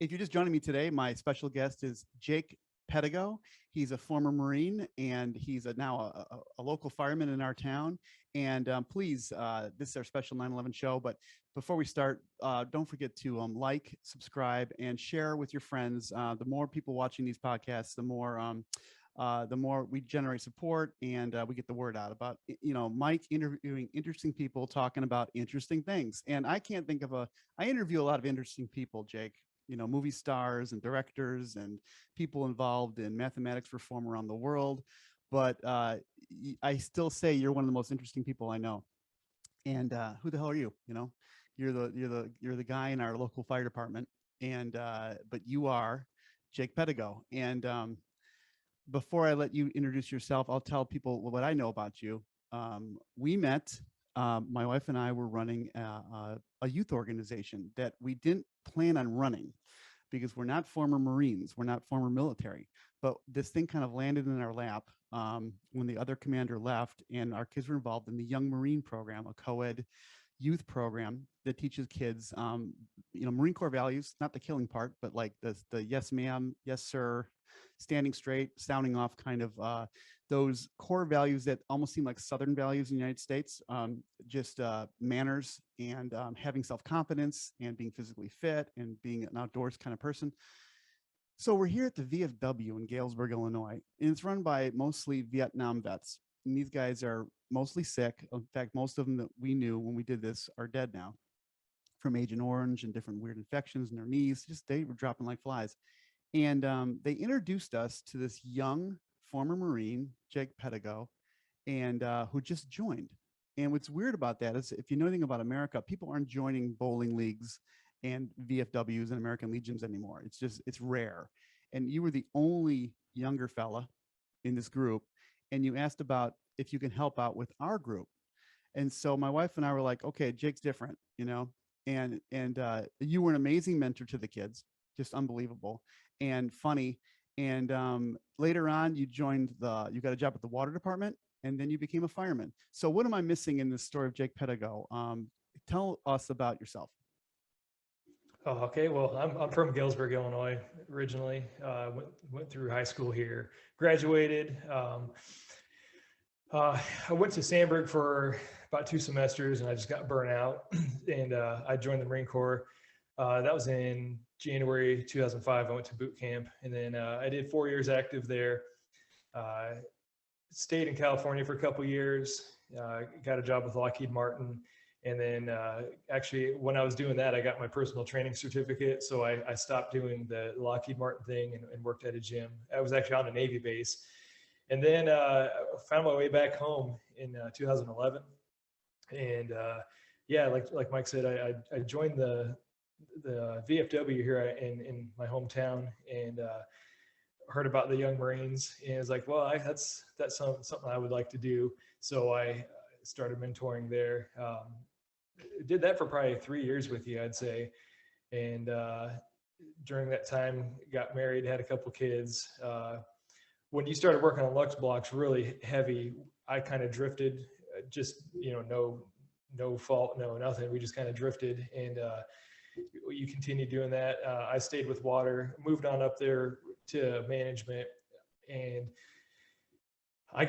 If you're just joining me today, my special guest is Jake Pedigo. He's a former Marine, and he's now a local fireman in our town. And please, this is our special 9/11 show. But before we start, don't forget to like, subscribe, and share with your friends. The more people watching these podcasts, the more we generate support, and we get the word out about, Mike interviewing interesting people talking about interesting things. And I can't think of I interview a lot of interesting people, Jake, movie stars and directors and people involved in mathematics reform around the world. But I still say you're one of the most interesting people I know. And who the hell are you? You're the guy in our local fire department. And but you are Jake Pedigo. And before I let you introduce yourself, I'll tell people what I know about you. We met, my wife and I were running a youth organization that we didn't plan on running because we're not former Marines, we're not former military, but this thing kind of landed in our lap when the other commander left, and our kids were involved in the Young Marine program, a co-ed youth program that teaches kids, Marine Corps values, not the killing part, but like the yes ma'am, yes sir, standing straight, sounding off, kind of those core values that almost seem like Southern values in the United States, just manners and having self-confidence and being physically fit and being an outdoors kind of person. So we're here at the VFW in Galesburg, Illinois, and it's run by mostly Vietnam vets. And these guys are mostly sick. In fact, most of them that we knew when we did this are dead now from Agent Orange and different weird infections in their knees. Just they were dropping like flies. And they introduced us to this young former Marine, Jake Pedigo, and who just joined. And what's weird about that is, if you know anything about America, people aren't joining bowling leagues and VFWs and American Legions anymore. It's rare. And you were the only younger fella in this group. And you asked about if you can help out with our group. And so my wife and I were like, okay, Jake's different, and you were an amazing mentor to the kids, just unbelievable and funny. And later on, you got a job at the water department, and then you became a fireman. So what am I missing in this story of Jake Pedigo? Tell us about yourself. Oh, okay. Well, I'm from Galesburg, Illinois, originally. Went through high school here, graduated. I went to Sandburg for about 2 semesters, and I just got burnt out, and I joined the Marine Corps. That was in January 2005. I went to boot camp, and then I did 4 years active there. Stayed in California for a couple years. Got a job with Lockheed Martin. And then actually, when I was doing that, I got my personal training certificate. So I stopped doing the Lockheed Martin thing and worked at a gym. I was actually on a Navy base. And then found my way back home in 2011. And yeah, like Mike said, I joined the VFW here in my hometown, and heard about the Young Marines, and was like, well, that's something I would like to do. So I started mentoring there. Did that for probably 3 years with you, I'd say. And during that time, got married, had a couple kids. When you started working on Lux blocks really heavy, I kind of drifted, just, no fault, no nothing. We just kind of drifted, and you continue doing that. I stayed with water, moved on up there to management, and I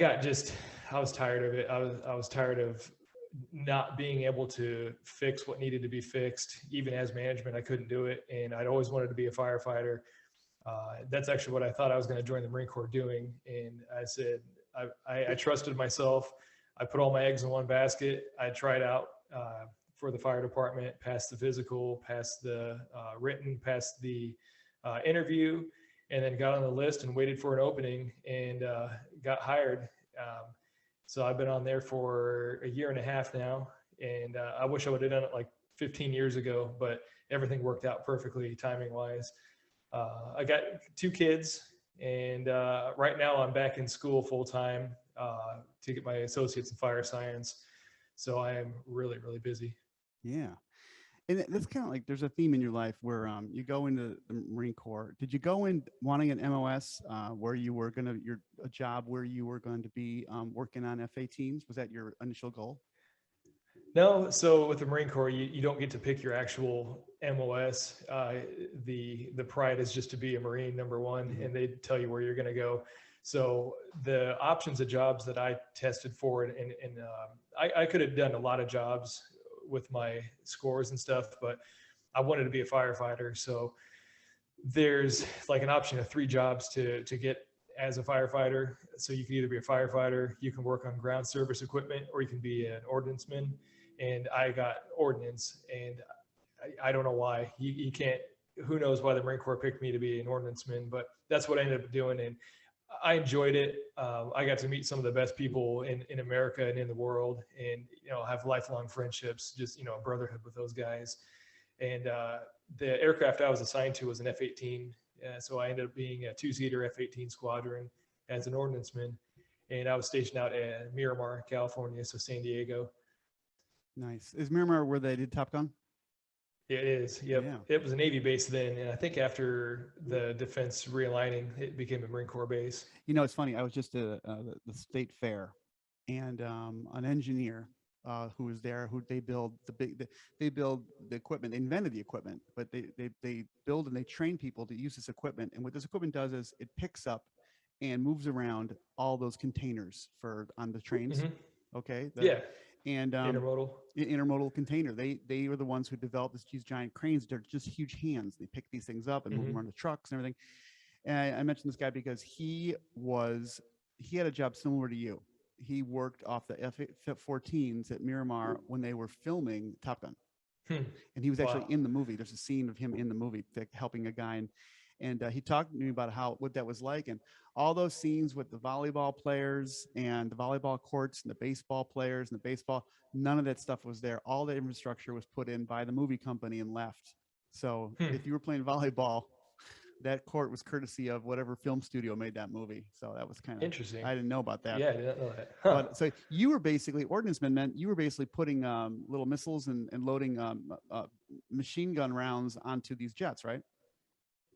was tired of it. I was tired of not being able to fix what needed to be fixed. Even as management, I couldn't do it. And I'd always wanted to be a firefighter. That's actually what I thought I was going to join the Marine Corps doing. And I said, I trusted myself. I put all my eggs in one basket. I tried out for the fire department, passed the physical, passed the written, passed the interview, and then got on the list and waited for an opening, and got hired. So I've been on there for a year and a half now, and I wish I would have done it like 15 years ago, but everything worked out perfectly timing wise. I got 2 kids, and right now I'm back in school full time to get my associates in fire science. So I am really, really busy. Yeah. And that's kind of like, there's a theme in your life where you go into the Marine Corps. Did you go in wanting an MOS where you were a job where you were going to be working on F-18s? Was that your initial goal? No, so with the Marine Corps, you don't get to pick your actual MOS. The pride is just to be a Marine, number one, Mhm. and they tell you where you're going to go. So the options of jobs that I tested for, I could have done a lot of jobs with my scores and stuff, but I wanted to be a firefighter. So there's like an option of three jobs to get as a firefighter. So you can either be a firefighter, you can work on ground service equipment, or you can be an ordnanceman. And I got ordnance, and I don't know why. You can't. Who knows why the Marine Corps picked me to be an ordnanceman? But that's what I ended up doing, and I enjoyed it. I got to meet some of the best people in America and in the world, and have lifelong friendships. Just a brotherhood with those guys. And the aircraft I was assigned to was an F-18. So I ended up being a two-seater F-18 squadron as an ordnanceman. And I was stationed out at Miramar, California, so San Diego. Nice. Is Miramar where they did Top Gun? It is. Yep. Yeah. It was a Navy base then. And I think after the defense realigning, it became a Marine Corps base. It's funny. I was just at the state fair, and an engineer who was there, who they build they build the equipment, they invented the equipment, but they build and they train people to use this equipment. And what this equipment does is it picks up and moves around all those containers on the trains. Mm-hmm. Okay. Yeah. And intermodal container. They were the ones who developed these giant cranes. They're just huge hands. They pick these things up and move them around the trucks and everything. And I mentioned this guy because he had a job similar to you. He worked off the F-14s at Miramar when they were filming Top Gun. And he was actually in the movie. There's a scene of him in the movie helping a guy, and he talked to me about what that was like, and all those scenes with the volleyball players and the volleyball courts and the baseball players and the baseball. None of that stuff was there. All the infrastructure was put in by the movie company and left. So if you were playing volleyball, that court was courtesy of whatever film studio made that movie. So that was kind of interesting. I didn't know about that. Yeah, I didn't know that. Huh. But so you were basically ordnanceman meant you were basically putting little missiles and loading machine gun rounds onto these jets, right?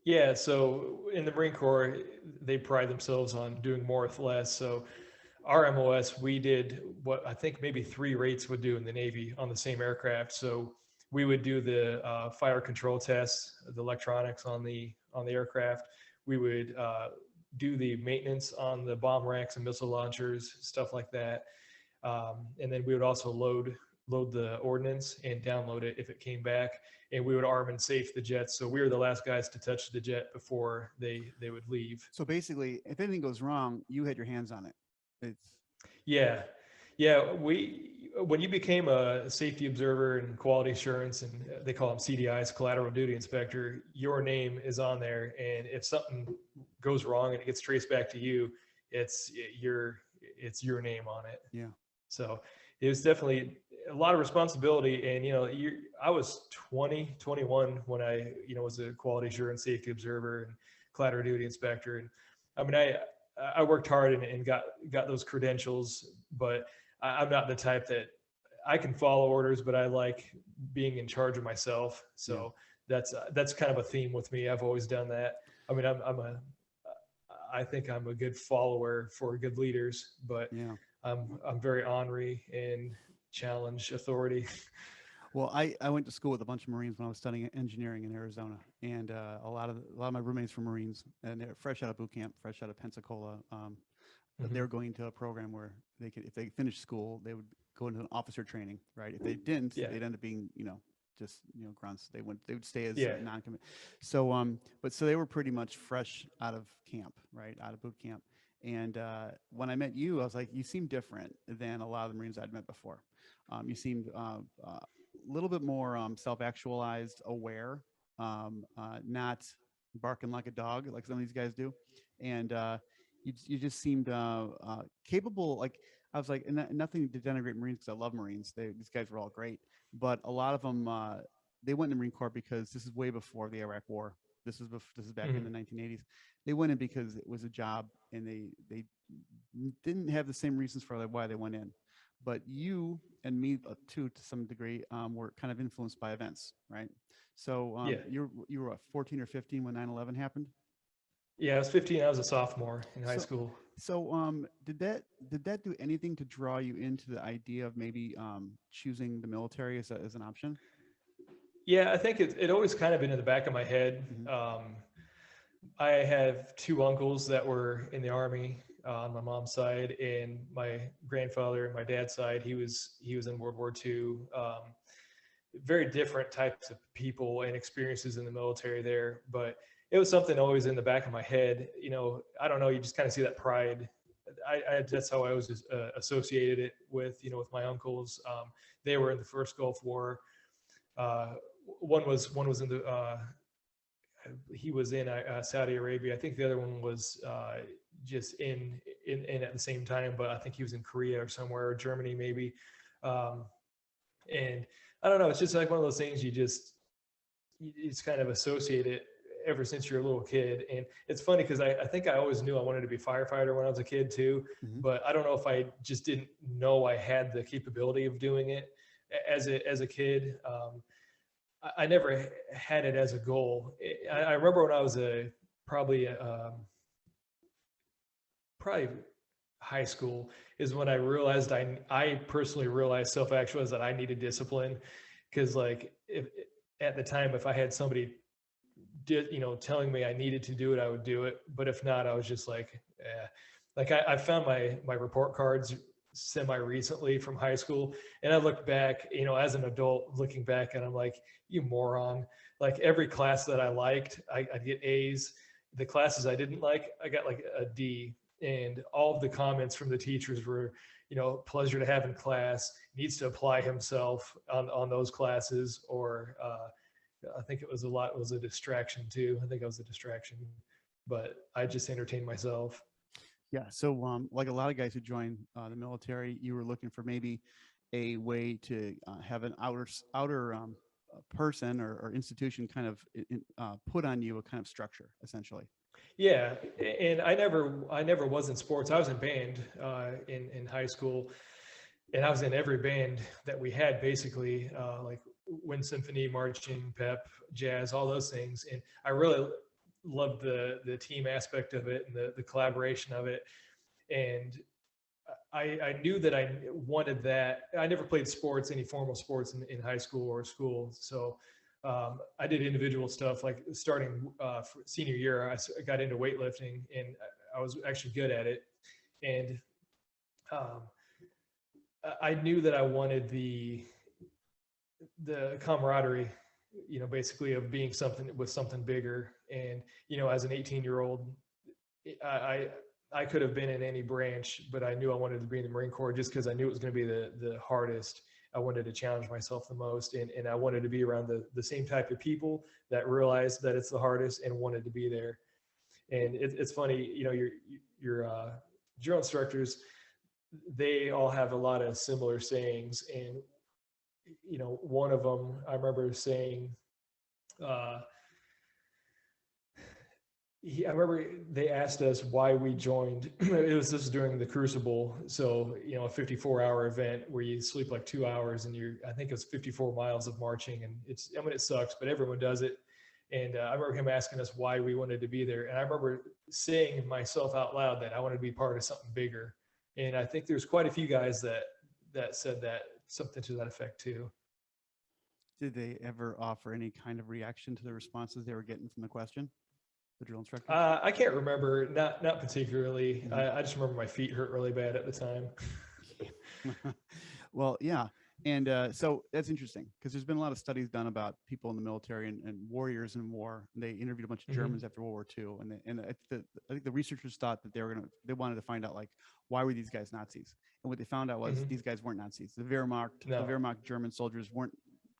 Yeah. So in the Marine Corps, they pride themselves on doing more with less. So our MOS, we did what I think maybe 3 rates would do in the Navy on the same aircraft. So we would do the fire control tests, the electronics on the aircraft. We would do the maintenance on the bomb racks and missile launchers, stuff like that. And then we would also load the ordnance and download it if it came back. And we would arm and safe the jets. So we were the last guys to touch the jet before they would leave. So basically, if anything goes wrong, you had your hands on it. Yeah. When you became a safety observer and quality assurance, and they call them CDIs, collateral duty inspector, your name is on there. And if something goes wrong and it gets traced back to you, it's your name on it. Yeah. So it was definitely a lot of responsibility. And, I was 21 when I, was a quality assurance safety observer and collateral duty inspector. And I mean, I worked hard and got those credentials, but I'm not the type that I can follow orders, but I like being in charge of myself. So that's kind of a theme with me. I've always done that. I mean, I think I'm a good follower for good leaders, but I'm very ornery and challenge authority. Well, I went to school with a bunch of Marines when I was studying engineering in Arizona, and a lot of my roommates were Marines, and they're fresh out of boot camp, fresh out of Pensacola. But they were going to a program where they could, if they finished school, they would go into an officer training, right? If they didn't, they'd end up being, just grunts. They would stay as non-commit. So so they were pretty much fresh out of camp, right? Out of boot camp. And when I met you, I was like, you seem different than a lot of the Marines I'd met before. You seemed a little bit more self-actualized, aware, not barking like a dog like some of these guys do. And you just seemed capable. Like I was like, and nothing to denigrate Marines because I love Marines. These guys were all great, but a lot of them they went in the Marine Corps because this is way before the Iraq War. This is back in the 1980s. They went in because it was a job, and they didn't have the same reasons for why they went in. But you and me too, to some degree, were kind of influenced by events, right? So you were what, 14 or 15 when 9/11 happened? Yeah, I was 15. I was a sophomore in high So, school. did that do anything to draw you into the idea of maybe choosing the military as an option? Yeah, I think it always kind of been in the back of my head. Hmm. I have two uncles that were in the army on my mom's side, and my grandfather and my dad's side. He was in World War II. Very different types of people and experiences in the military there, but it was something always in the back of my head. I don't know. You just kind of see that pride. That's how I always associated it with my uncles. They were in the first Gulf War. Uh, one was in the he was in Saudi Arabia. I think the other one was just in at the same time, but I think he was in Korea or somewhere, or Germany maybe. Um, and I don't know. It's just like one of those things it's kind of associated ever since you're a little kid. And it's funny because I think I always knew I wanted to be a firefighter when I was a kid too, Hmm. but I don't know if I just didn't know I had the capability of doing it as a kid. I never had it as a goal. I remember when I was probably high school is when I realized I personally realized self-actualized that I needed discipline, because like if at the time if I had somebody telling me I needed to do it, I would do it. But if not, I was just like, eh. Like I found my report cards semi recently from high school, and I looked back, as an adult looking back, and I'm like, you moron. Like every class that I liked, I'd get A's. The classes I didn't like, I got like a D. And all of the comments from the teachers were, pleasure to have in class, needs to apply himself on those classes, or I think it was a distraction too. I think I was a distraction, but I just entertained myself. Yeah. So, like a lot of guys who join the military, you were looking for maybe a way to have an outer person or institution kind of put on you a kind of structure, essentially. Yeah, and I never was in sports. I was in band in high school, and I was in every band that we had, basically, like wind symphony, marching, pep, jazz, all those things. And I really loved the team aspect of it and the collaboration of it. And I knew that I wanted that. I never played sports, any formal sports in high school or school. So I did individual stuff, like starting senior year. I got into weightlifting, and I was actually good at it. And um, I knew that I wanted the camaraderie, basically, of being something with something bigger. And as an 18-year-old, I I could have been in any branch, but I knew I wanted to be in the Marine Corps just because I knew it was going to be the hardest. I wanted to challenge myself the most, and I wanted to be around the same type of people that realized that it's the hardest and wanted to be there. And it's funny, your drill instructors, they all have a lot of similar sayings. And one of them I remember saying, uh, I remember they asked us why we joined. This was during the Crucible, so a 54-hour event where you sleep like 2 hours, and I think it was 54 miles of marching, and it sucks, but everyone does it. And I remember him asking us why we wanted to be there, and I remember saying myself out loud that I wanted to be part of something bigger. And I think there's quite a few guys that said that, something to that effect too. Did they ever offer any kind of reaction to the responses they were getting from the question, the drill instructors? I can't remember, not particularly. Mhm. I just remember my feet hurt really bad at the time. Well, yeah. And so that's interesting because there's been a lot of studies done about people in the military and warriors in war. And they interviewed a bunch of Hmm. Germans after World War II, and I think the researchers thought that they wanted to find out, like, why were these guys Nazis? And what they found out was Hmm. these guys weren't Nazis. The Wehrmacht German soldiers weren't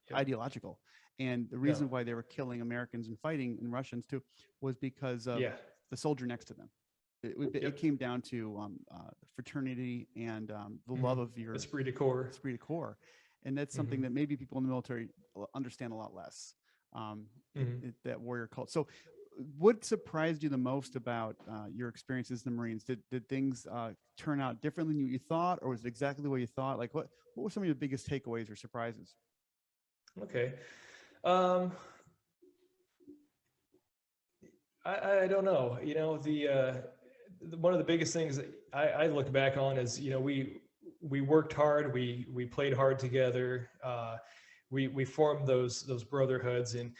Yep. ideological, and the No. reason why they were killing Americans and fighting and Russians too was because of Yeah. the soldier next to them. It Yep. came down to fraternity and the Hmm. love of your Esprit de corps. esprit de corps, and that's something Hmm. that maybe people in the military understand a lot less. Hmm. That warrior cult. So, what surprised you the most about your experiences in the Marines? Did things turn out differently than you thought, or was it exactly the way you thought? Like, what were some of your biggest takeaways or surprises? Okay. Um, I don't know. One of the biggest things that I look back on is, we worked hard, we played hard together. We formed those brotherhoods, and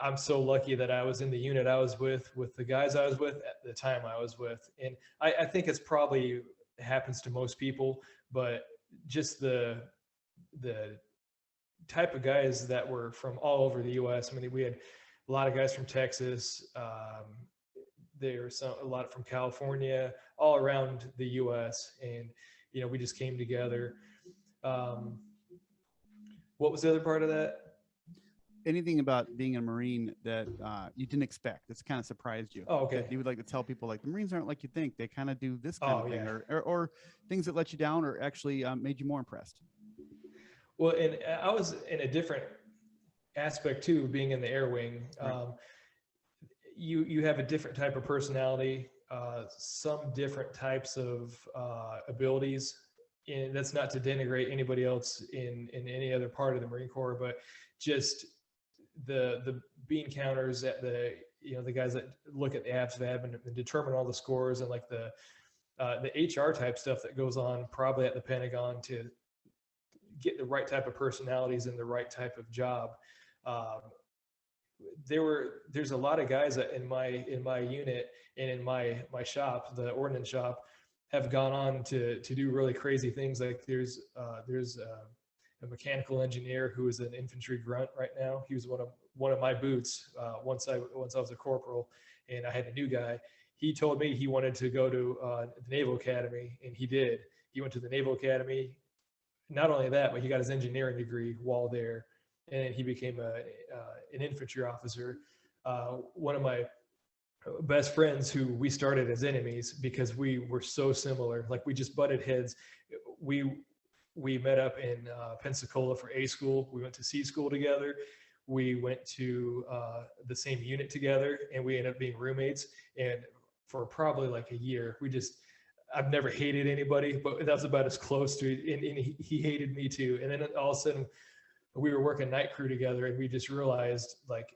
I'm so lucky that I was in the unit I was with the guys I was with at the time I was with. And I think it's probably happens to most people, but just the type of guys that were from all over the U.S. I mean, we had a lot of guys from Texas. There were a lot from California, all around the U.S. And we just came together. What was the other part of that? Anything about being a Marine that you didn't expect, that's kind of surprised you? Oh, okay. That you would like to tell people, like, the Marines aren't like you think. They kind of do this kind of thing, yeah. or things that let you down, or actually made you more impressed. Well, and I was in a different aspect too, being in the air wing. Right. You have a different type of personality, some different types of abilities. And that's not to denigrate anybody else in any other part of the Marine Corps, but just the bean counters at the guys that look at the ABSVAB and determine all the scores, and like the HR type stuff that goes on probably at the Pentagon to get the right type of personalities and the right type of job. There's a lot of guys that in my unit and in my shop, the ordnance shop, have gone on to do really crazy things. Like there's a mechanical engineer who is an infantry grunt right now. He was one of my boots once I was a corporal, and I had a new guy. He told me he wanted to go to the Naval Academy, and he did. He went to the Naval Academy. Not only that, but he got his engineering degree while there, and he became an infantry officer. One of my best friends, who we started as enemies because we were so similar, like we just butted heads. We met up in Pensacola for A school. We went to C school together. We went to the same unit together, and we ended up being roommates. And for probably like a year, I've never hated anybody, but that was about as close to it. And he hated me too. And then all of a sudden we were working night crew together, and we just realized, like,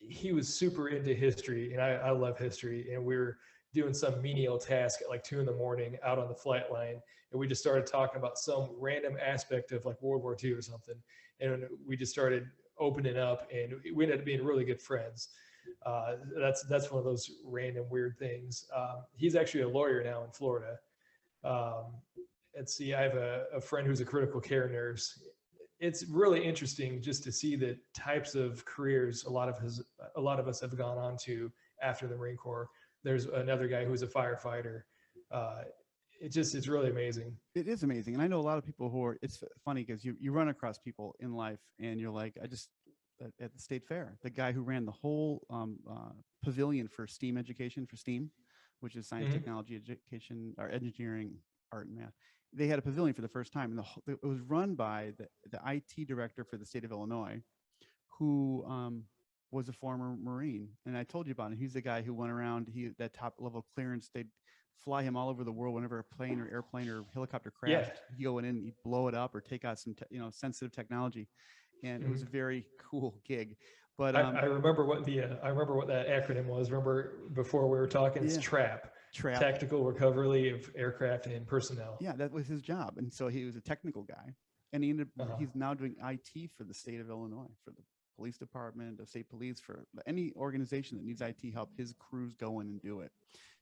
he was super into history, and I love history. And we were doing some menial task at like 2 a.m. out on the flight line. And we just started talking about some random aspect of like World War II or something. And we just started opening up, and we ended up being really good friends. That's one of those random weird things. He's actually a lawyer now in Florida. Let's see, I have a friend who's a critical care nurse. It's really interesting just to see the types of careers a lot of us have gone on to after the Marine Corps. There's another guy who's a firefighter. It's really amazing. It is amazing. And I know a lot of people who are, it's funny because you run across people in life, and you're like, at the state fair, the guy who ran the whole pavilion for STEAM education, for STEAM, which is science, technology, education, or engineering, art, and math. They had a pavilion for the first time, and it was run by the IT director for the state of Illinois, who was a former Marine. And I told you about him. He's the guy who went around, that top level clearance. They'd fly him all over the world whenever a plane or airplane or helicopter crashed. Yeah. He'd go in, he'd blow it up or take out some sensitive technology. And it was a very cool gig. But I remember what that acronym was. Remember before we were talking, it's TRAP. Tactical Recovery of Aircraft and Personnel. Yeah, that was his job. And so he was a technical guy, and he's now doing IT for the state of Illinois, for the police department, the state police, for any organization that needs IT help. His crews go in and do it.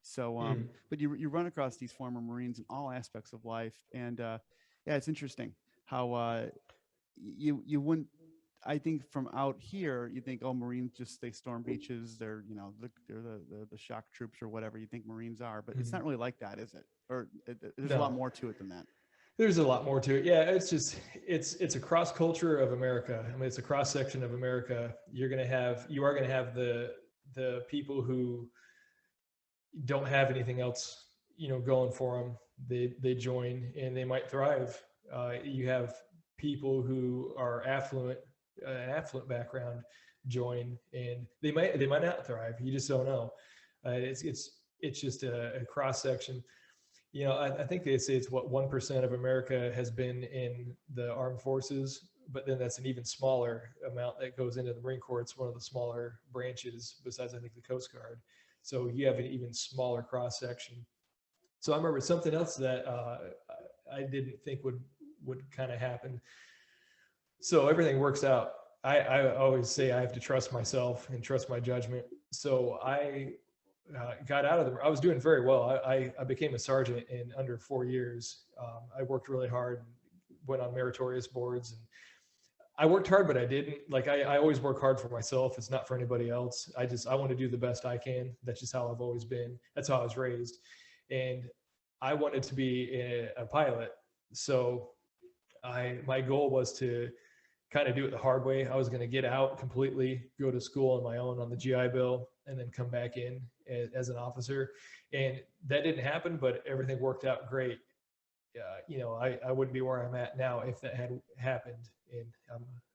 So, but you run across these former Marines in all aspects of life. And yeah, it's interesting how you wouldn't, I think from out here, you think, oh, Marines they storm beaches. They're, they're the shock troops or whatever you think Marines are, but it's not really like that, is it? Or there's a lot more to it than that. There's a lot more to it. Yeah. It's a cross culture of America. I mean, it's a cross section of America. You are going to have the people who don't have anything else, going for them. They join and they might thrive. You have people who are affluent background join, and they might not thrive. You just don't know. It's just a cross section. I think they say it's 1% of America has been in the armed forces, but then that's an even smaller amount that goes into the Marine Corps. It's one of the smaller branches besides, I think, the Coast Guard. So you have an even smaller cross section. So I remember something else that I didn't think would kind of happen. So everything works out. I always say I have to trust myself and trust my judgment. So I got out of the, I was doing very well. I became a sergeant in under 4 years. I worked really hard, went on meritorious boards, and I worked hard, but I didn't. Like I always work hard for myself. It's not for anybody else. I want to do the best I can. That's just how I've always been. That's how I was raised. And I wanted to be a pilot. So my goal was to kind of do it the hard way. I was going to get out completely, go to school on my own on the GI Bill, and then come back in as an officer. And that didn't happen, but everything worked out great. I wouldn't be where I'm at now if that had happened, and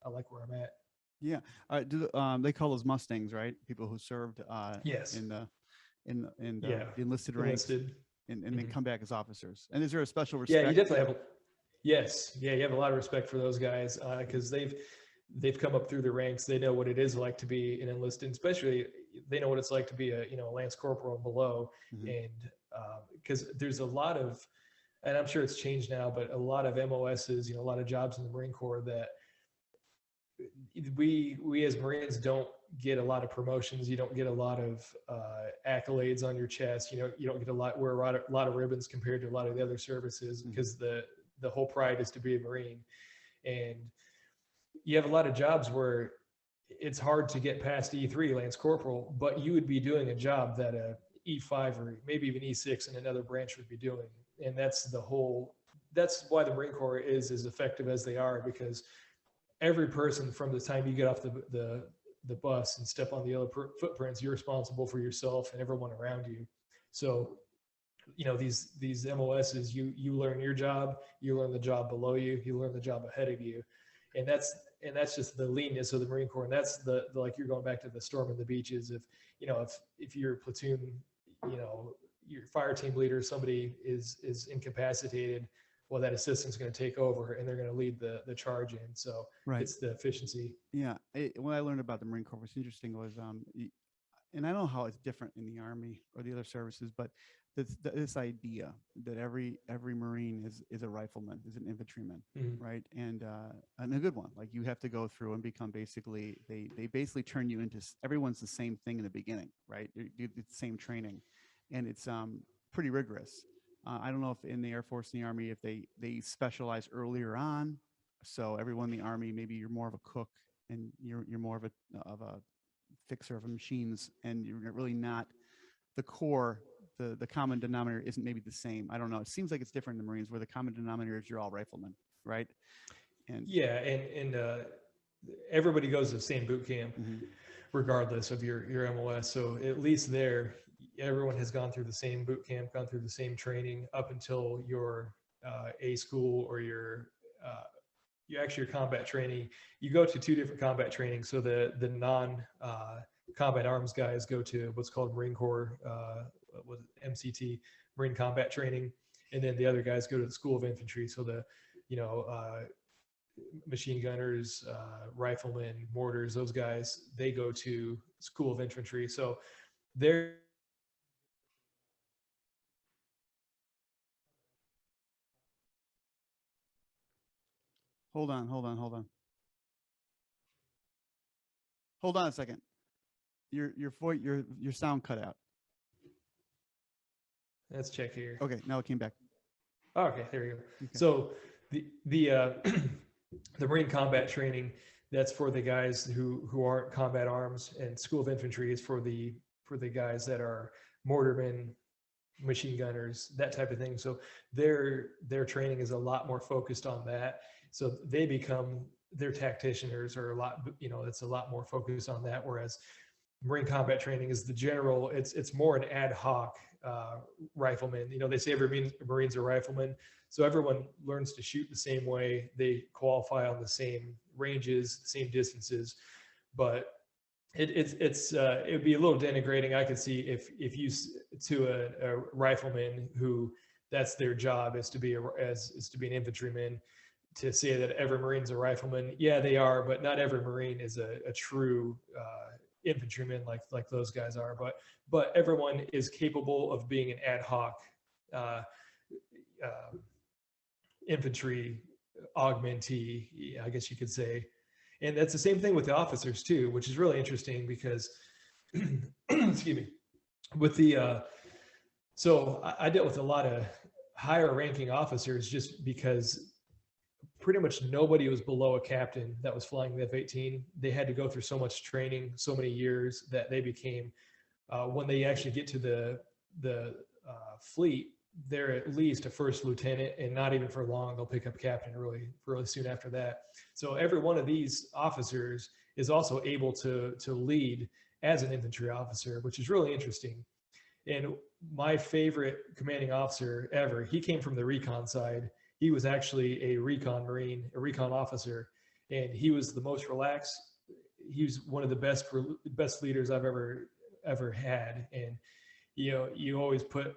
I like where I'm at. Yeah. They call those Mustangs, right? People who served Yes. in the enlisted ranks, and they come back as officers. And is there a special respect? Yeah, you definitely have. Yes, yeah, you have a lot of respect for those guys because they've come up through the ranks. They know what it is like to be an enlisted, especially they know what it's like to be a Lance Corporal and below. And because there's a lot of, and I'm sure it's changed now, but a lot of MOSs, a lot of jobs in the Marine Corps that we as Marines don't get a lot of promotions. You don't get a lot of accolades on your chest. You don't get wear a lot of ribbons compared to a lot of the other services because the whole pride is to be a Marine. And you have a lot of jobs where it's hard to get past E3, Lance Corporal, but you would be doing a job that a E5 or maybe even E6 in another branch would be doing. And that's why the Marine Corps is as effective as they are, because every person from the time you get off the bus and step on the yellow footprints, you're responsible for yourself and everyone around you. So these MOSs, you learn your job, you learn the job below you, you learn the job ahead of you. And that's just the leanness of the Marine Corps. And that's the like, you're going back to the storming the beaches. If your platoon, your fire team leader, somebody is incapacitated, well, that assistant's going to take over and they're going to lead the charge in. So It's the efficiency. Yeah. What I learned about the Marine Corps was interesting was, and I don't know how it's different in the Army or the other services, but this idea that every Marine is a rifleman, is an infantryman, right? And a good one. Like you have to go through and become basically, they basically turn you into, everyone's the same thing in the beginning, right? It's the same training, and it's pretty rigorous. I don't know if in the Air Force and the Army, if they specialize earlier on. So everyone in the Army, maybe you're more of a cook and you're more of a fixer of machines, and you're really not the core. The common denominator isn't maybe the same. I don't know. It seems like it's different in the Marines, where the common denominator is you're all riflemen, right? And everybody goes to the same boot camp, regardless of your MOS. So at least there, everyone has gone through the same boot camp, gone through the same training up until your A school or your combat training. You go to two different combat trainings. So the non combat arms guys go to what's called Marine Corps MCT, Marine Combat Training, and then the other guys go to the School of Infantry. So the machine gunners, riflemen, mortars, those guys, they go to School of Infantry. So they're Hold on a second. Your sound cut out. Let's check here. Okay, now it came back. Oh, okay, there you go. Okay. So the Marine Combat Training, that's for the guys who aren't combat arms, and School of Infantry is for the guys that are mortarmen, machine gunners, that type of thing. So their training is a lot more focused on that. So they become, their tacticians are a lot, it's a lot more focused on that. Whereas Marine Combat Training is the general, it's more an ad hoc rifleman. They say every Marine's a rifleman. So everyone learns to shoot the same way. They qualify on the same ranges, the same distances, but it would be a little denigrating. I could see if you to a rifleman who that's their job is to be an infantryman, to say that every Marine's a rifleman. Yeah, they are, but not every Marine is a true infantrymen like those guys are, but everyone is capable of being an ad hoc uh, infantry augmentee, I guess you could say. And that's the same thing with the officers too, which is really interesting because, excuse me, with the so I dealt with a lot of higher ranking officers just because pretty much nobody was below a captain that was flying the F-18. They had to go through so much training, so many years, that they became, when they actually get to the fleet, they're at least a first lieutenant, and not even for long they'll pick up captain really soon after that. So every one of these officers is also able to lead as an infantry officer, which is really interesting. And my favorite commanding officer ever, he came from the recon side. He was actually a recon Marine, a recon officer, and he was the most relaxed. He was one of the best leaders I've ever had. And you always put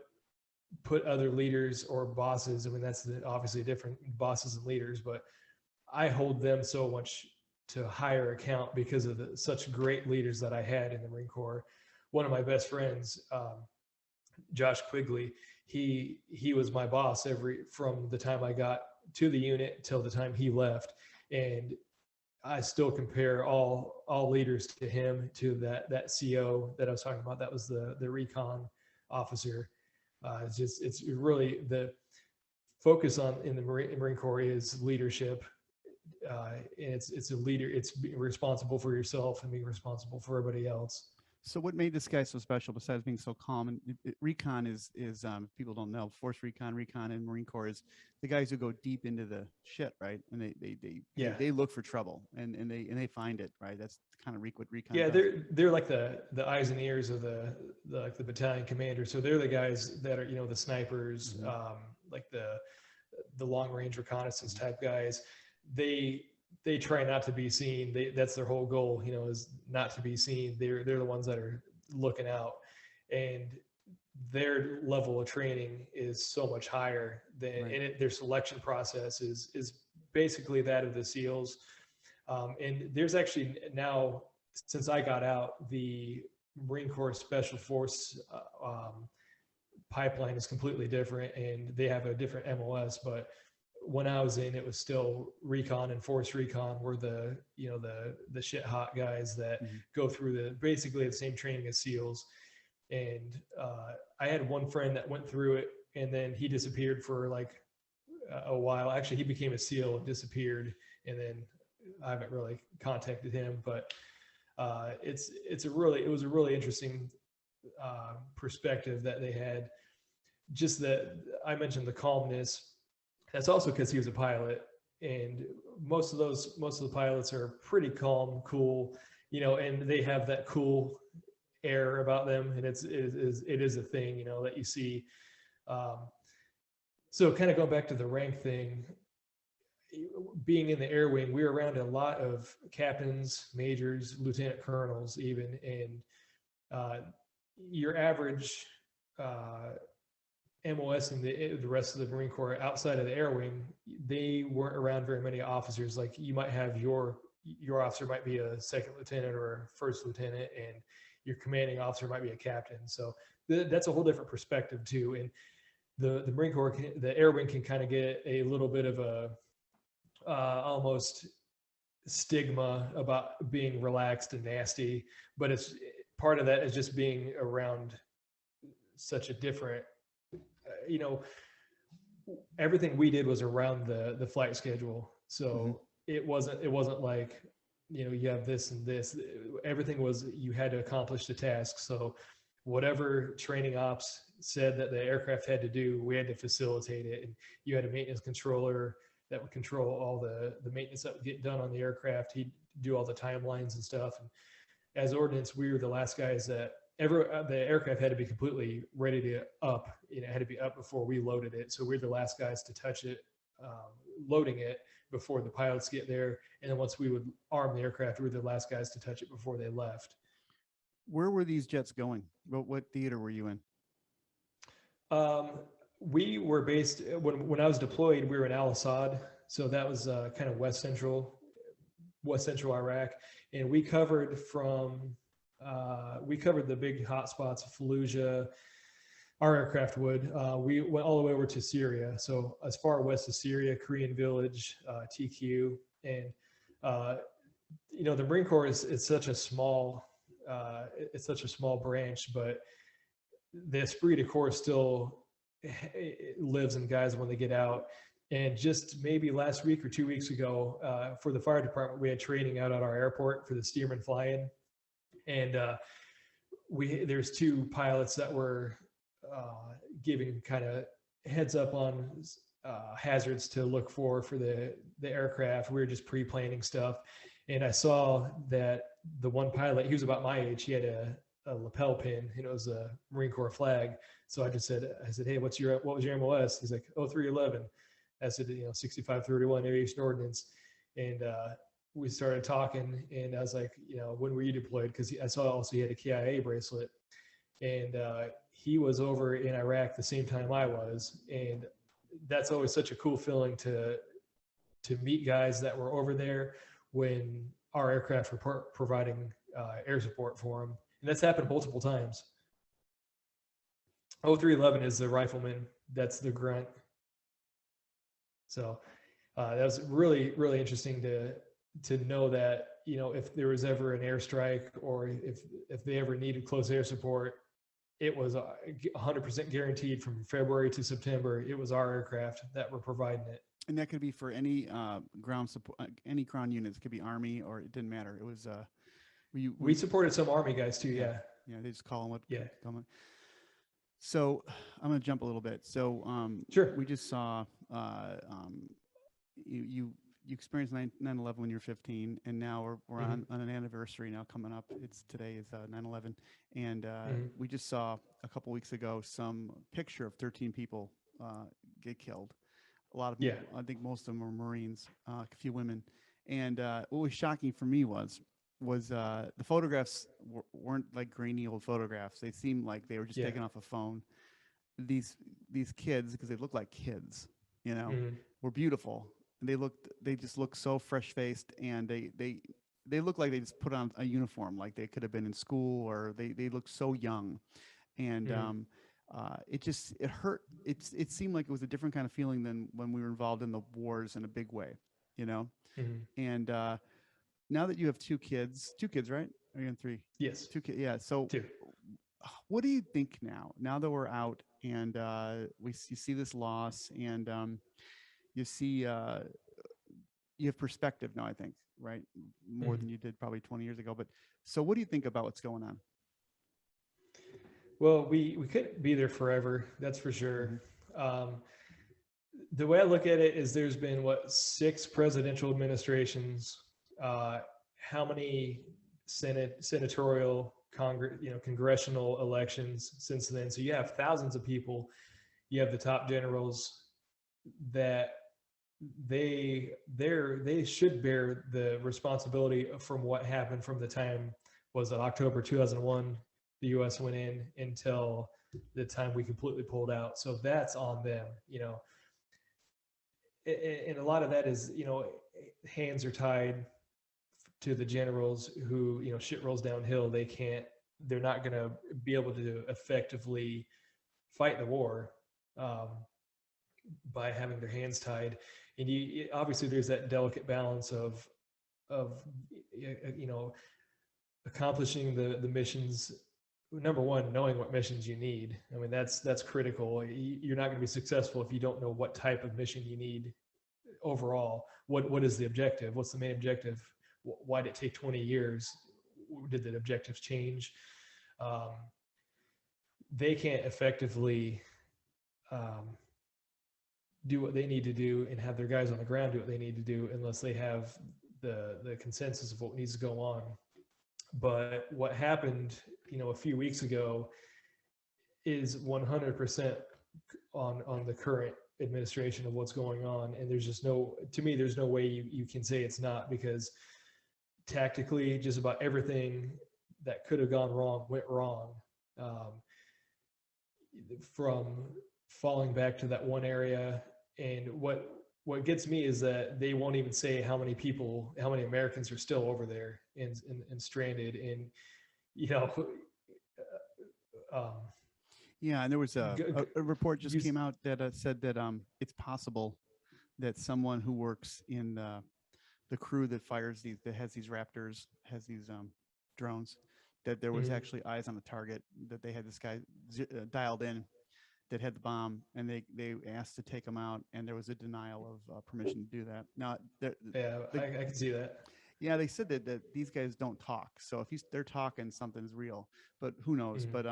other leaders or bosses. I mean, that's obviously different, bosses and leaders, but I hold them so much to higher account because of such great leaders that I had in the Marine Corps. One of my best friends, Josh Quigley, he was my boss from the time I got to the unit till the time he left. And I still compare all leaders to him, to that CO that I was talking about. That was the recon officer. It's really the focus in the Marine Corps is leadership. And it's a leader. It's being responsible for yourself and being responsible for everybody else. So what made this guy so special besides being so calm? And recon is people don't know, force recon and Marine Corps is the guys who go deep into the shit, right? And they look for trouble and they find it, right? That's kind of what recon yeah does. They're like the eyes and ears of the battalion commander. So they're the guys that are the snipers, like the long range reconnaissance type guys. They try not to be seen. That's their whole goal, is not to be seen. They're the ones that are looking out, and their level of training is so much higher than, right. And their selection process is basically that of the SEALs. And there's actually now, since I got out, the Marine Corps Special Force pipeline is completely different, and they have a different MOS, but when I was in, it was still recon and force recon were the shit hot guys that go through basically the same training as SEALs. And I had one friend that went through it, and then he disappeared for like a while. Actually, he became a SEAL and disappeared, and then I haven't really contacted him. But it was a really interesting perspective that they had. Just that I mentioned the calmness. That's also because he was a pilot, and most of the pilots are pretty calm, cool, and they have that cool air about them, and it is a thing, that you see. So kind of going back to the rank thing, being in the air wing, we were around a lot of captains, majors, lieutenant colonels, even, and your average MOS and the rest of the Marine Corps outside of the air wing, they weren't around very many officers. Like you might have your officer might be a second lieutenant or a first lieutenant, and your commanding officer might be a captain. So that's a whole different perspective too. And the Marine Corps, the air wing can kind of get a little bit of a almost stigma about being relaxed and nasty, but it's part of that is just being around such a different, everything we did was around the flight schedule. So it wasn't like, you have this and this. Everything was, you had to accomplish the task. So whatever training ops said that the aircraft had to do, we had to facilitate it. And you had a maintenance controller that would control all the maintenance that would get done on the aircraft. He'd do all the timelines and stuff. And as ordnance, we were the last guys that the aircraft had to be completely ready to up. It had to be up before we loaded it. So we're the last guys to touch it, loading it before the pilots get there. And then once we would arm the aircraft, we were the last guys to touch it before they left. Where were these jets going? What theater were you in? We were based, when I was deployed, we were in Al Assad. So that was kind of west central Iraq. And we covered from we covered the big hot spots of Fallujah. Our aircraft would. We went all the way over to Syria. So as far west as Syria, Korean Village, TQ, and the Marine Corps is such a small it's such a small branch, but the esprit de corps still lives in guys when they get out. And just maybe last week or 2 weeks ago, for the fire department, we had training out at our airport for the steerman fly-in, and there's two pilots that were giving kind of heads up on hazards to look for the aircraft. We were just pre-planning stuff, and I saw that the one pilot, he was about my age, he had a lapel pin, and it was a Marine Corps flag. So I said, hey, what was your MOS? He's like, 0311. I said, 6531 Aviation Ordnance. And we started talking, and I was like, when were you deployed? Because I saw also he had a KIA bracelet, and he was over in Iraq the same time I was. And that's always such a cool feeling to meet guys that were over there when our aircraft were providing air support for them. And that's happened multiple times. 0311 is the rifleman. That's the grunt. So that was really, really interesting to know that, if there was ever an airstrike, or if they ever needed close air support, it was 100% guaranteed from February to September. It was our aircraft that were providing it. And that could be for any ground support, any ground units. It could be Army, or it didn't matter. It was we supported some Army guys too. Yeah. Yeah, they just call them what. Yeah. So I'm going to jump a little bit. So sure. We just saw you experienced 9/11 when you were 15, and now we're on an anniversary now coming up. Today is 9/11, and we just saw a couple weeks ago some picture of 13 people get killed. A lot of them, I think most of them were Marines, a few women, and what was shocking for me was the photographs weren't like grainy old photographs. They seemed like they were just taken off a phone. These kids, because they look like kids, were beautiful. And they just look so fresh faced, and they look like they just put on a uniform, like they could have been in school, or they look so young. And it hurt. It seemed like it was a different kind of feeling than when we were involved in the wars in a big way, and now that you have two kids, right? Are you in three? Yes. 2 kids. Yeah. So two. What do you think now that we're out, and you see this loss, and you see you have perspective now, I think, right? More than you did probably 20 years ago. But so what do you think about what's going on? Well, we couldn't be there forever. That's for sure. The way I look at it is there's been 6 presidential administrations, how many senatorial congressional elections since then. So you have thousands of people. You have the top generals that they should bear the responsibility from what happened from the time, was it October 2001, the U.S. went in, until the time we completely pulled out. So that's on them, and a lot of that is, hands are tied to the generals who, shit rolls downhill. They're not going to be able to effectively fight the war by having their hands tied. And obviously there's that delicate balance of accomplishing the missions. Number one, knowing what missions you need. I mean, that's critical. You're not going to be successful if you don't know what type of mission you need overall. What is the objective? What's the main objective? Why did it take 20 years? Did the objectives change? They can't effectively do what they need to do and have their guys on the ground do what they need to do unless they have the consensus of what needs to go on. But what happened, a few weeks ago is 100% on the current administration of what's going on. And there's just there's no way you can say it's not, because tactically just about everything that could have gone wrong went wrong. From falling back to that one area. And what gets me is that they won't even say how many Americans are still over there and stranded. And you know, um, Yeah, and there was a report just use, came out that said that it's possible that someone who works in the crew that fires these, that has these Raptors, has these drones, that there was mhm. actually eyes on the target, that they had this guy dialed in that had the bomb, and they asked to take him out, and there was a denial of permission to do that. Now, Yeah, the, I can see that. yeah, they said that these guys don't talk, so if they're talking, something's real, but who knows? Mhm. But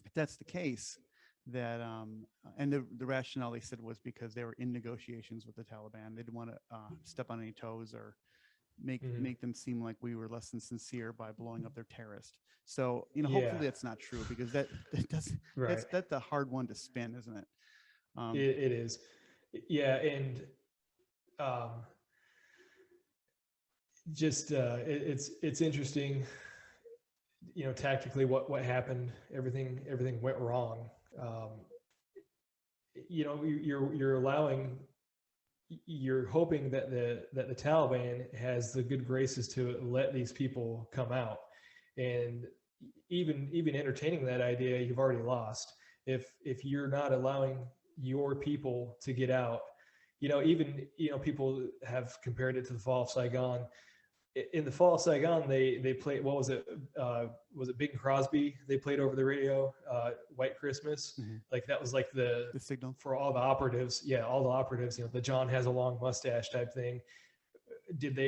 if that's the case, that and the rationale they said was because they were in negotiations with the Taliban. They didn't want to step on any toes or Mhm. make them seem like we were less than sincere by blowing up their terrorist. So Yeah, hopefully that's not true, because that does right. that's a hard one to spin, isn't it? It is. Yeah, and um, just it's interesting, tactically what happened. Everything went wrong. Um, you're allowing, you're hoping that the Taliban has the good graces to let these people come out, and even entertaining that idea, you've already lost. If you're not allowing your people to get out, even people have compared it to the fall of Saigon. In the fall of Saigon, they played, what was it? Was it Bing Crosby? They played over the radio, "White Christmas." Mhm. Like that was like the, The signal. for all the operatives. Yeah, all the operatives. The John has a long mustache type thing. Did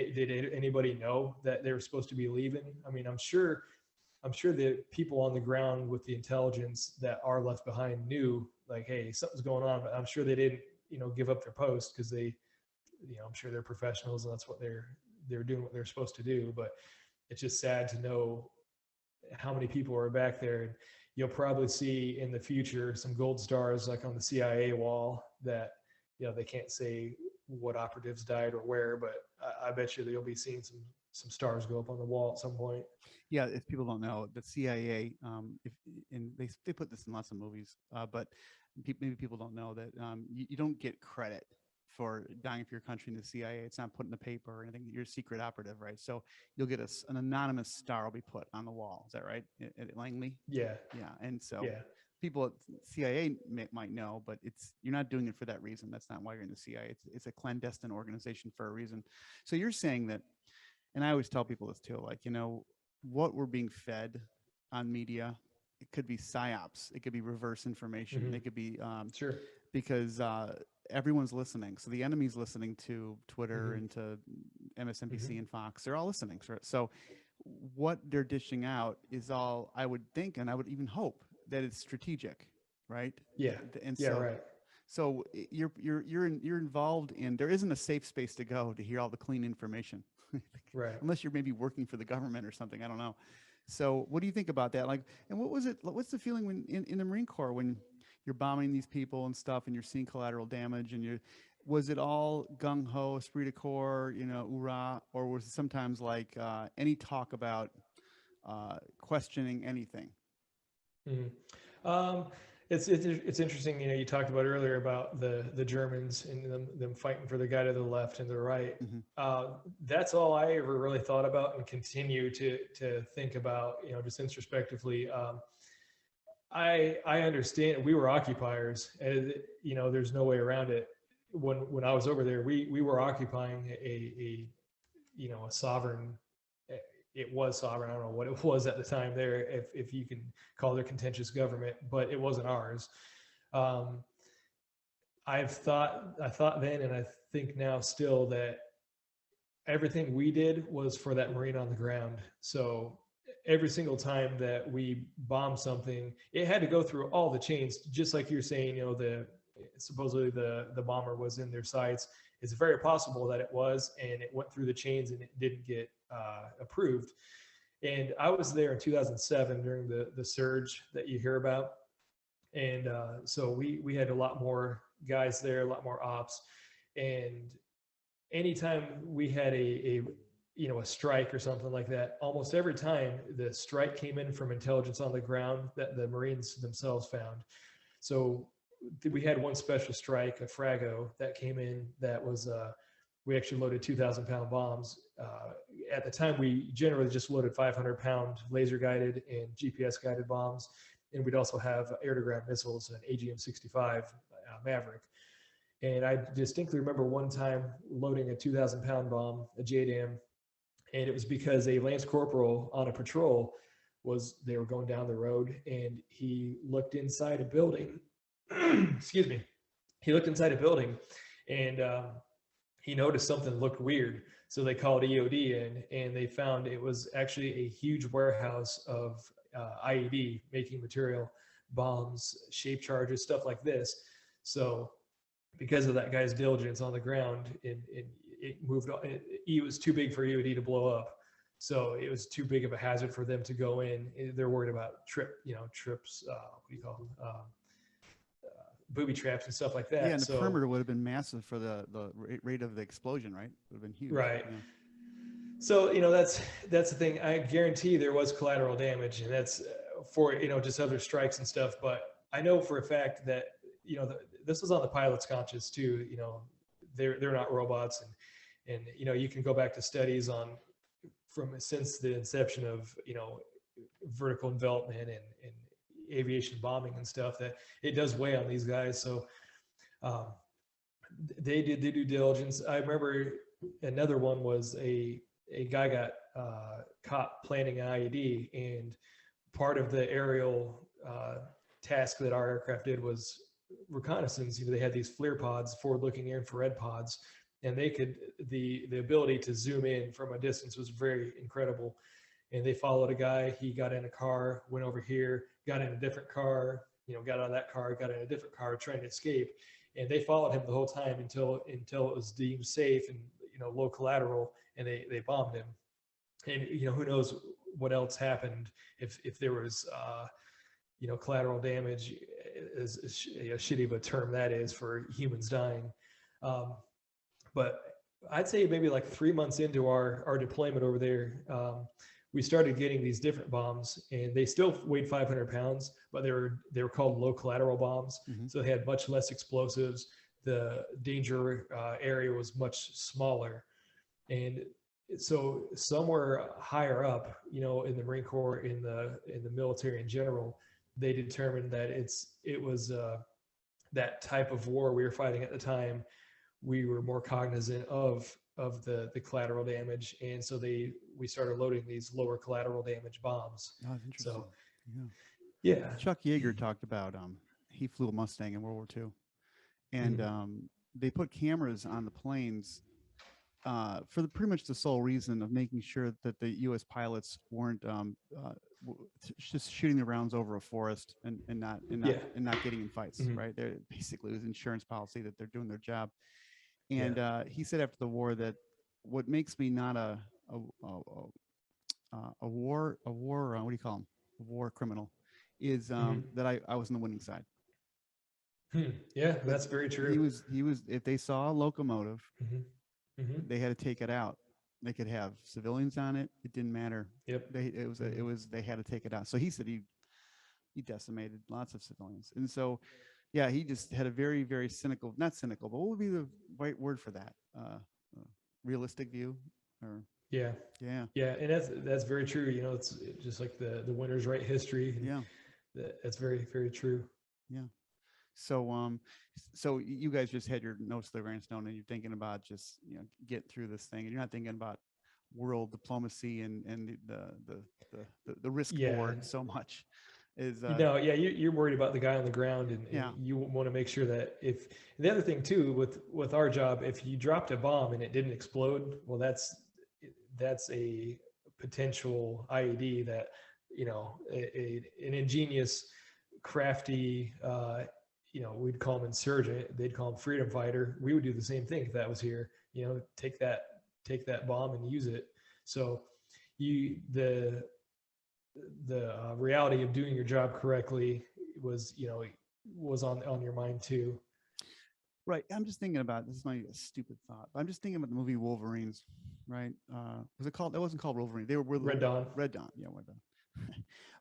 anybody know that they were supposed to be leaving? I mean, I'm sure the people on the ground with the intelligence that are left behind knew, like, hey, something's going on, but I'm sure they didn't, give up their post, because they, I'm sure they're professionals and that's what they're doing what they're supposed to do. But it's just sad to know how many people are back there. And you'll probably see in the future some gold stars like on the CIA wall that, they can't say what operatives died or where, but I bet you that you'll be seeing some stars go up on the wall at some point. Yeah, if people don't know, the CIA, if and they put this in lots of movies, but maybe people don't know that you don't get credit for dying for your country in the CIA. It's not put in the paper or anything. You're a secret operative, right? So you'll get an anonymous star will be put on the wall. Is that right at Langley? Yeah. Yeah, and so Yeah. people at CIA might know, but you're not doing it for that reason. That's not why you're in the CIA. It's a clandestine organization for a reason. So you're saying that, and I always tell people this too, like, what we're being fed on media, it could be psyops, it could be reverse information, Hmm. it could be Sure. because everyone's listening. So the enemy's listening to Twitter Hmm. and to MSNBC Hmm. and Fox. They're all listening. So what they're dishing out is all, I would think, and I would even hope that it's strategic, right? Yeah. And Yeah. so Right. you're involved in, there isn't a safe space to go to hear all the clean information, Right. unless you're maybe working for the government or something. I don't know. So what do you think about that? Like, and what's the feeling when in the Marine Corps, when you're bombing these people and stuff and you're seeing collateral damage, and was it all gung ho, esprit de corps, hoorah, or was it sometimes like any talk about questioning anything? Mhm. Um, it's interesting. You talked about earlier about the Germans and them fighting for the guy to the left and the right. Hmm. That's all I ever really thought about and continue to think about. Just introspectively. I understand we were occupiers, and there's no way around it. When I was over there, we were occupying a sovereign. It was sovereign. I don't know what it was at the time there, if you can call it a contentious government, but it wasn't ours. Um, I thought then, and I think now still, that everything we did was for that Marine on the ground. So every single time that we bombed something, it had to go through all the chains, just like you're saying. Supposedly the bomber was in their sights. It's very possible that it was, and it went through the chains and it didn't get approved. And I was there in 2007 during the surge that you hear about, and so we had a lot more guys there, a lot more ops, and anytime we had a strike or something like that, almost every time the strike came in from intelligence on the ground that the Marines themselves found. So we had one special strike, a Frago, that came in that was we actually loaded 2,000-pound bombs. At the time, we generally just loaded 500-pound laser guided and GPS guided bombs, and we'd also have air-to-ground missiles, an AGM-65 Maverick. And I distinctly remember one time loading a 2,000-pound bomb, a JDAM, and it was because a Lance Corporal on a patrol they were going down the road, and he looked inside a building. Excuse me. He looked inside a building, and he noticed something looked weird. So they called EOD in, and they found it was actually a huge warehouse of IED making material, bombs, shape charges, stuff like this. So because of that guy's diligence on the ground, it moved on. It was too big for EOD to blow up. So it was too big of a hazard for them to go in. They're worried about trips, what do you call them? Booby traps and stuff like that. Yeah, and the perimeter would have been massive for the rate of the explosion, right? It would have been huge. Right. Yeah. So, that's the thing. I guarantee there was collateral damage, and that's for, just other strikes and stuff. But I know for a fact that, this was on the pilot's conscience too. They're not robots, and you can go back to studies since the inception of, vertical envelopment and aviation bombing and stuff, that it does weigh on these guys. So they did the due diligence. I remember another one was a guy got caught planting an IED, and part of the aerial task that our aircraft did was reconnaissance. They had these FLIR pods, forward-looking infrared pods, and they could the ability to zoom in from a distance was very incredible. And they followed a guy. He got in a car, went over here, got in a different car, got out of that car, got in a different car, trying to escape. And they followed him the whole time until it was deemed safe and, low collateral, and they bombed him. And, who knows what else happened if there was, collateral damage, as shitty of a term that is for humans dying. But I'd say maybe like 3 months into our deployment over there, we started getting these different bombs, and they still weighed 500 pounds, but they were called low collateral bombs. Mm-hmm. So they had much less explosives. The danger area was much smaller. And so somewhere higher up, in the Marine Corps, in the military in general, they determined that it was that type of war we were fighting at the time. We were more cognizant of the collateral damage, and so we started loading these lower collateral damage bombs. Oh, that's interesting. So, yeah. Chuck Yeager talked about he flew a Mustang in World War II, and mm-hmm. They put cameras on the planes for pretty much the sole reason of making sure that the U.S. pilots weren't just shooting the rounds over a forest and not getting in fights. Mm-hmm. Right? They're basically, it was insurance policy that they're doing their job. And he said after the war that what makes me not a war what do you call him, a war criminal, is that I was on the winning side. Yeah, that's very true. He was if they saw a locomotive, they had to take it out. They could have civilians on it. It didn't matter. Yep. They had to take it out. So he said he decimated lots of civilians, and so. Yeah, he just had a very, very not cynical, but what would be the right word for that? Realistic view, or yeah, and that's very true. It's just like the winners write history. Yeah, that's very, very true. Yeah. So so you guys just had your notes to the grindstone, and you're thinking about just get through this thing, and you're not thinking about world diplomacy and the risk board so much. You're worried about the guy on the ground, and you want to make sure that the other thing too with our job, if you dropped a bomb and it didn't explode, well, that's a potential IED that an ingenious, crafty, we'd call him insurgent, they'd call him freedom fighter. We would do the same thing if that was here. Take that bomb and use it. So the reality of doing your job correctly was on your mind too. Right. I'm just thinking about, this is my stupid thought, but I'm just thinking about the movie Wolverines, right? Was it called? It wasn't called Wolverine. They were Red Dawn. Red Dawn. Yeah, Red Dawn.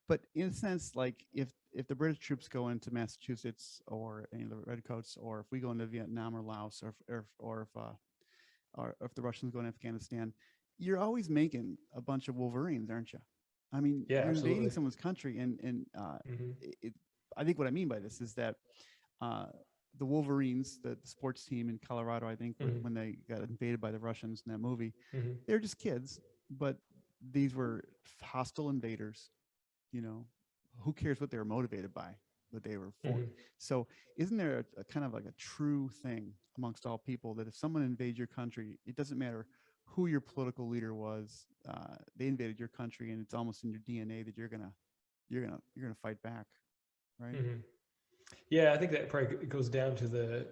But in a sense, like if the British troops go into Massachusetts or any of the Redcoats, or if we go into Vietnam or Laos, or if or if the Russians go in Afghanistan, you're always making a bunch of Wolverines, aren't you? I mean, Yeah, you're invading absolutely. someone's country, and Hmm. it, I think what I mean by this is that uh, the Wolverines, the sports team in Colorado, I think, Hmm. when they got invaded by the Russians in that movie, Hmm. they're just kids, but these were hostile invaders. You know, who cares what they were motivated by, but they were for. Hmm. So, isn't there a kind of like a true thing amongst all people that if someone invades your country, it doesn't matter who your political leader was, they invaded your country, and it's almost in your DNA that you're gonna fight back, right? Hmm. Yeah, I think that probably goes down to the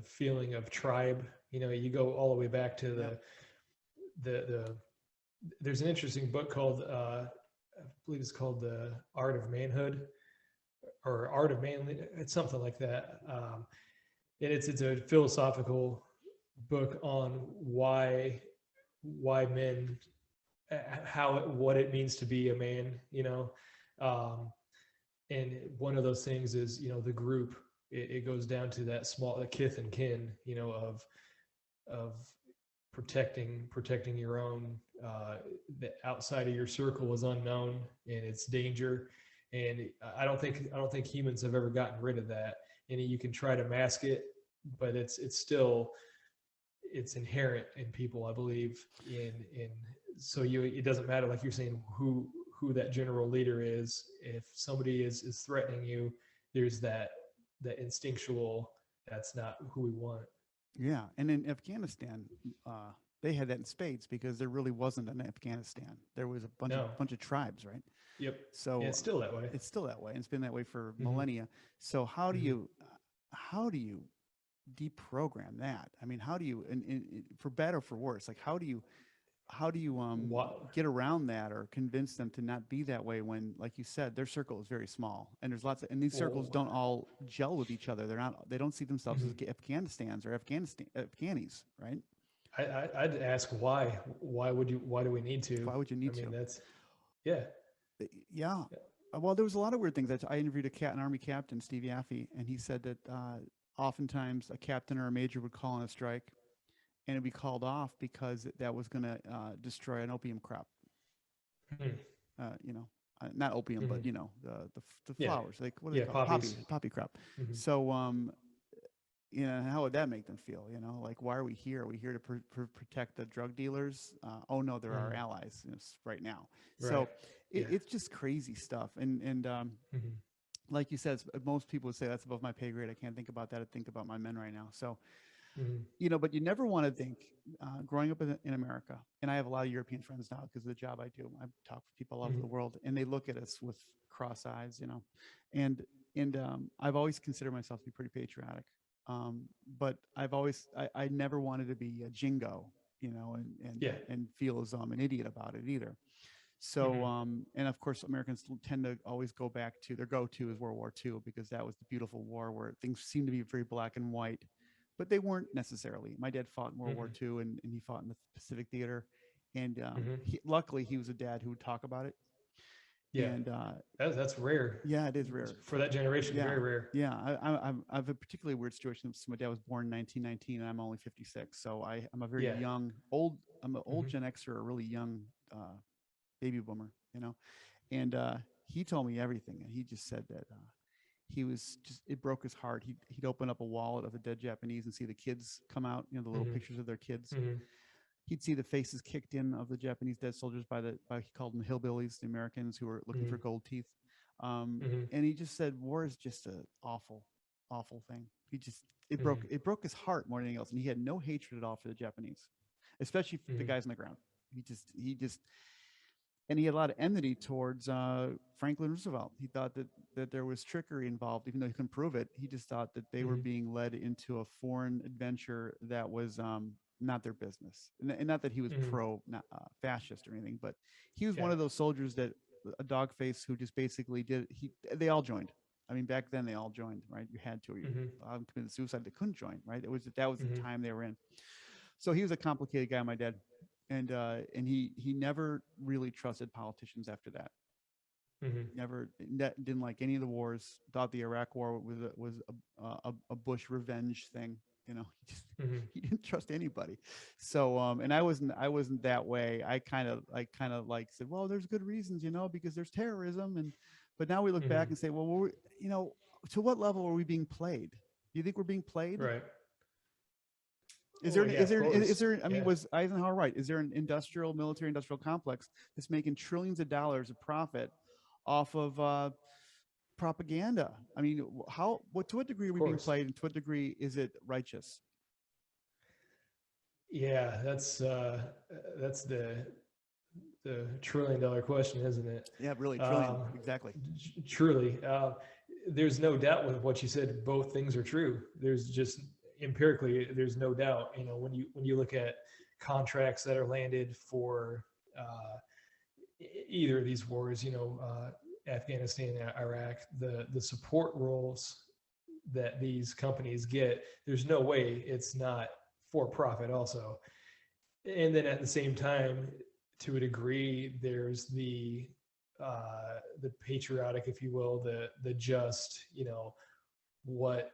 feeling of tribe. You know, you go all the way back to Yeah. the there's an interesting book called I believe it's called The Art of Manhood or Art of Manly. It's something like that. And it's a philosophical book on why men, how what it means to be a man. You know, um, and one of those things is, you know, the group. It goes down to that small, the kith and kin, you know, of protecting your own. The outside of your circle is unknown and it's danger, and I don't think humans have ever gotten rid of that. And you can try to mask it, but it's still, it's inherent in people, I believe. In So it doesn't matter, like you're saying, who that general leader is. If somebody is threatening you, there's that instinctual, that's not who we want. Yeah, and in Afghanistan, uh, they had that in spades because there really wasn't an Afghanistan. There was a No. bunch of tribes, right? Yep. And So it's still that way. it's still that way. And it's been that way for Hmm. millennia. So Hmm. how do you deprogram that? I mean, how do you, for better or for worse, like how do you What? get around that or convince them to not be that way when, like you said, their circle is very small and there's lots of, and these circles Oh. don't all gel with each other. They don't see themselves as Hmm. Afghanistans or Afghanis, right? I'd ask why. Why do we need to? Why would you I need mean, to? that's, yeah. Yeah. Well, there was a lot of weird things. I interviewed an Army captain, Steve Yaffe, and he said that oftentimes a captain or a major would call on a strike and it'd be called off because that was going to destroy an opium crop. Hmm. You know, not opium, but Hmm. the Yeah. flowers, like what do they Yeah. call it? Poppies. Poppy crop. Hmm. So how would that make them feel? Like, why are we here? Are we here to protect the drug dealers? Oh no, they're our Hmm. allies, right now. Right. So Yeah. it's just crazy stuff. And Hmm. like you said, most people would say that's above my pay grade. I can't think about that. I think about my men right now. So Hmm. but you never want to think, growing up in America, and I have a lot of European friends now because of the job I do. I talk with people all over Hmm. the world, and they look at us with cross eyes, and I've always considered myself to be pretty patriotic, but I never wanted to be a jingo, Yeah. and feel as though I'm an idiot about it either. So, Hmm. and of course, Americans tend to always go back to their go-to is World War II because that was the beautiful war where things seemed to be very black and white, but they weren't necessarily. My dad fought in World War Hmm. II, and he fought in the Pacific Theater, and Hmm. luckily he was a dad who would talk about it. Yeah. And That's rare yeah, it is rare. for that generation. Yeah, Very rare. yeah. I have a particularly weird situation. So my dad was born in 1919, and I'm only 56, so I'm a very Yeah. young, old. I'm an old Hmm. Gen Xer, a really young baby boomer, and he told me everything, and he just said that he was just it broke his heart. He'd open up a wallet of the dead Japanese and see the kids come out, the little Hmm. pictures of their kids. Hmm. He'd see the faces kicked in of the Japanese dead soldiers by he called them hillbillies, the Americans who were looking for Hmm. gold teeth. Hmm. And he just said war is just an awful, awful thing. He just Hmm. it broke his heart more than anything else, and he had no hatred at all for the Japanese, especially for the Hmm. guys on the ground. He just and he had a lot of enmity towards Franklin Roosevelt. He thought that there was trickery involved, even though he couldn't prove it. He just thought that they were Hmm. being led into a foreign adventure that was not their business. And not that he was Hmm. pro fascist or anything, but he was one Yeah. of those soldiers that a dog face who just basically did. They all joined. I mean, back then they all joined, right? You had to. Or you Hmm. committed suicide. They couldn't join, right? That was the Hmm. time they were in. So he was a complicated guy, my dad, and he never really trusted politicians after that. Hmm. Never didn't like any of the wars. Thought the Iraq War was a Bush revenge thing, Mhm. he didn't trust anybody. So and I wasn't that way. I kind of like said, well, there's good reasons, because there's terrorism. But now we look back Mhm. and say, well, to what level are we being played? Do you think we're being played? Right. Is there Oh an, yeah, is of there is course. there I mean, Yeah. was Eisenhower right? Is there an military industrial complex that's making trillions of dollars of profit off of propaganda? I mean, to what degree are Of we being course. played, and to what degree is it righteous? Yeah, that's the $1 trillion question, isn't it? Yeah, really, trillion, Um, exactly. Truly, there's no doubt with what you said. Both things are true. There's just empirically, there's no doubt. When you look at contracts that are landed for either of these wars, Afghanistan and Iraq, the support roles that these companies get, there's no way it's not for profit also. And then at the same time, to a degree, there's the patriotic, if you will, the just, what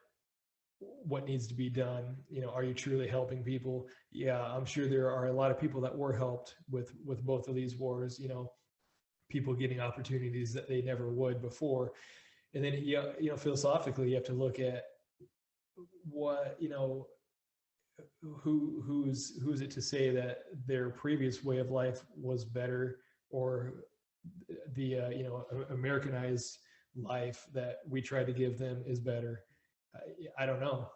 what needs to be done. Are you truly helping people? Yeah, I'm sure there are a lot of people that were helped with both of these wars. People getting opportunities that they never would before. And then philosophically, you have to look at what who's it to say that their previous way of life was better, or the Americanized life that we try to give them is better. I don't know.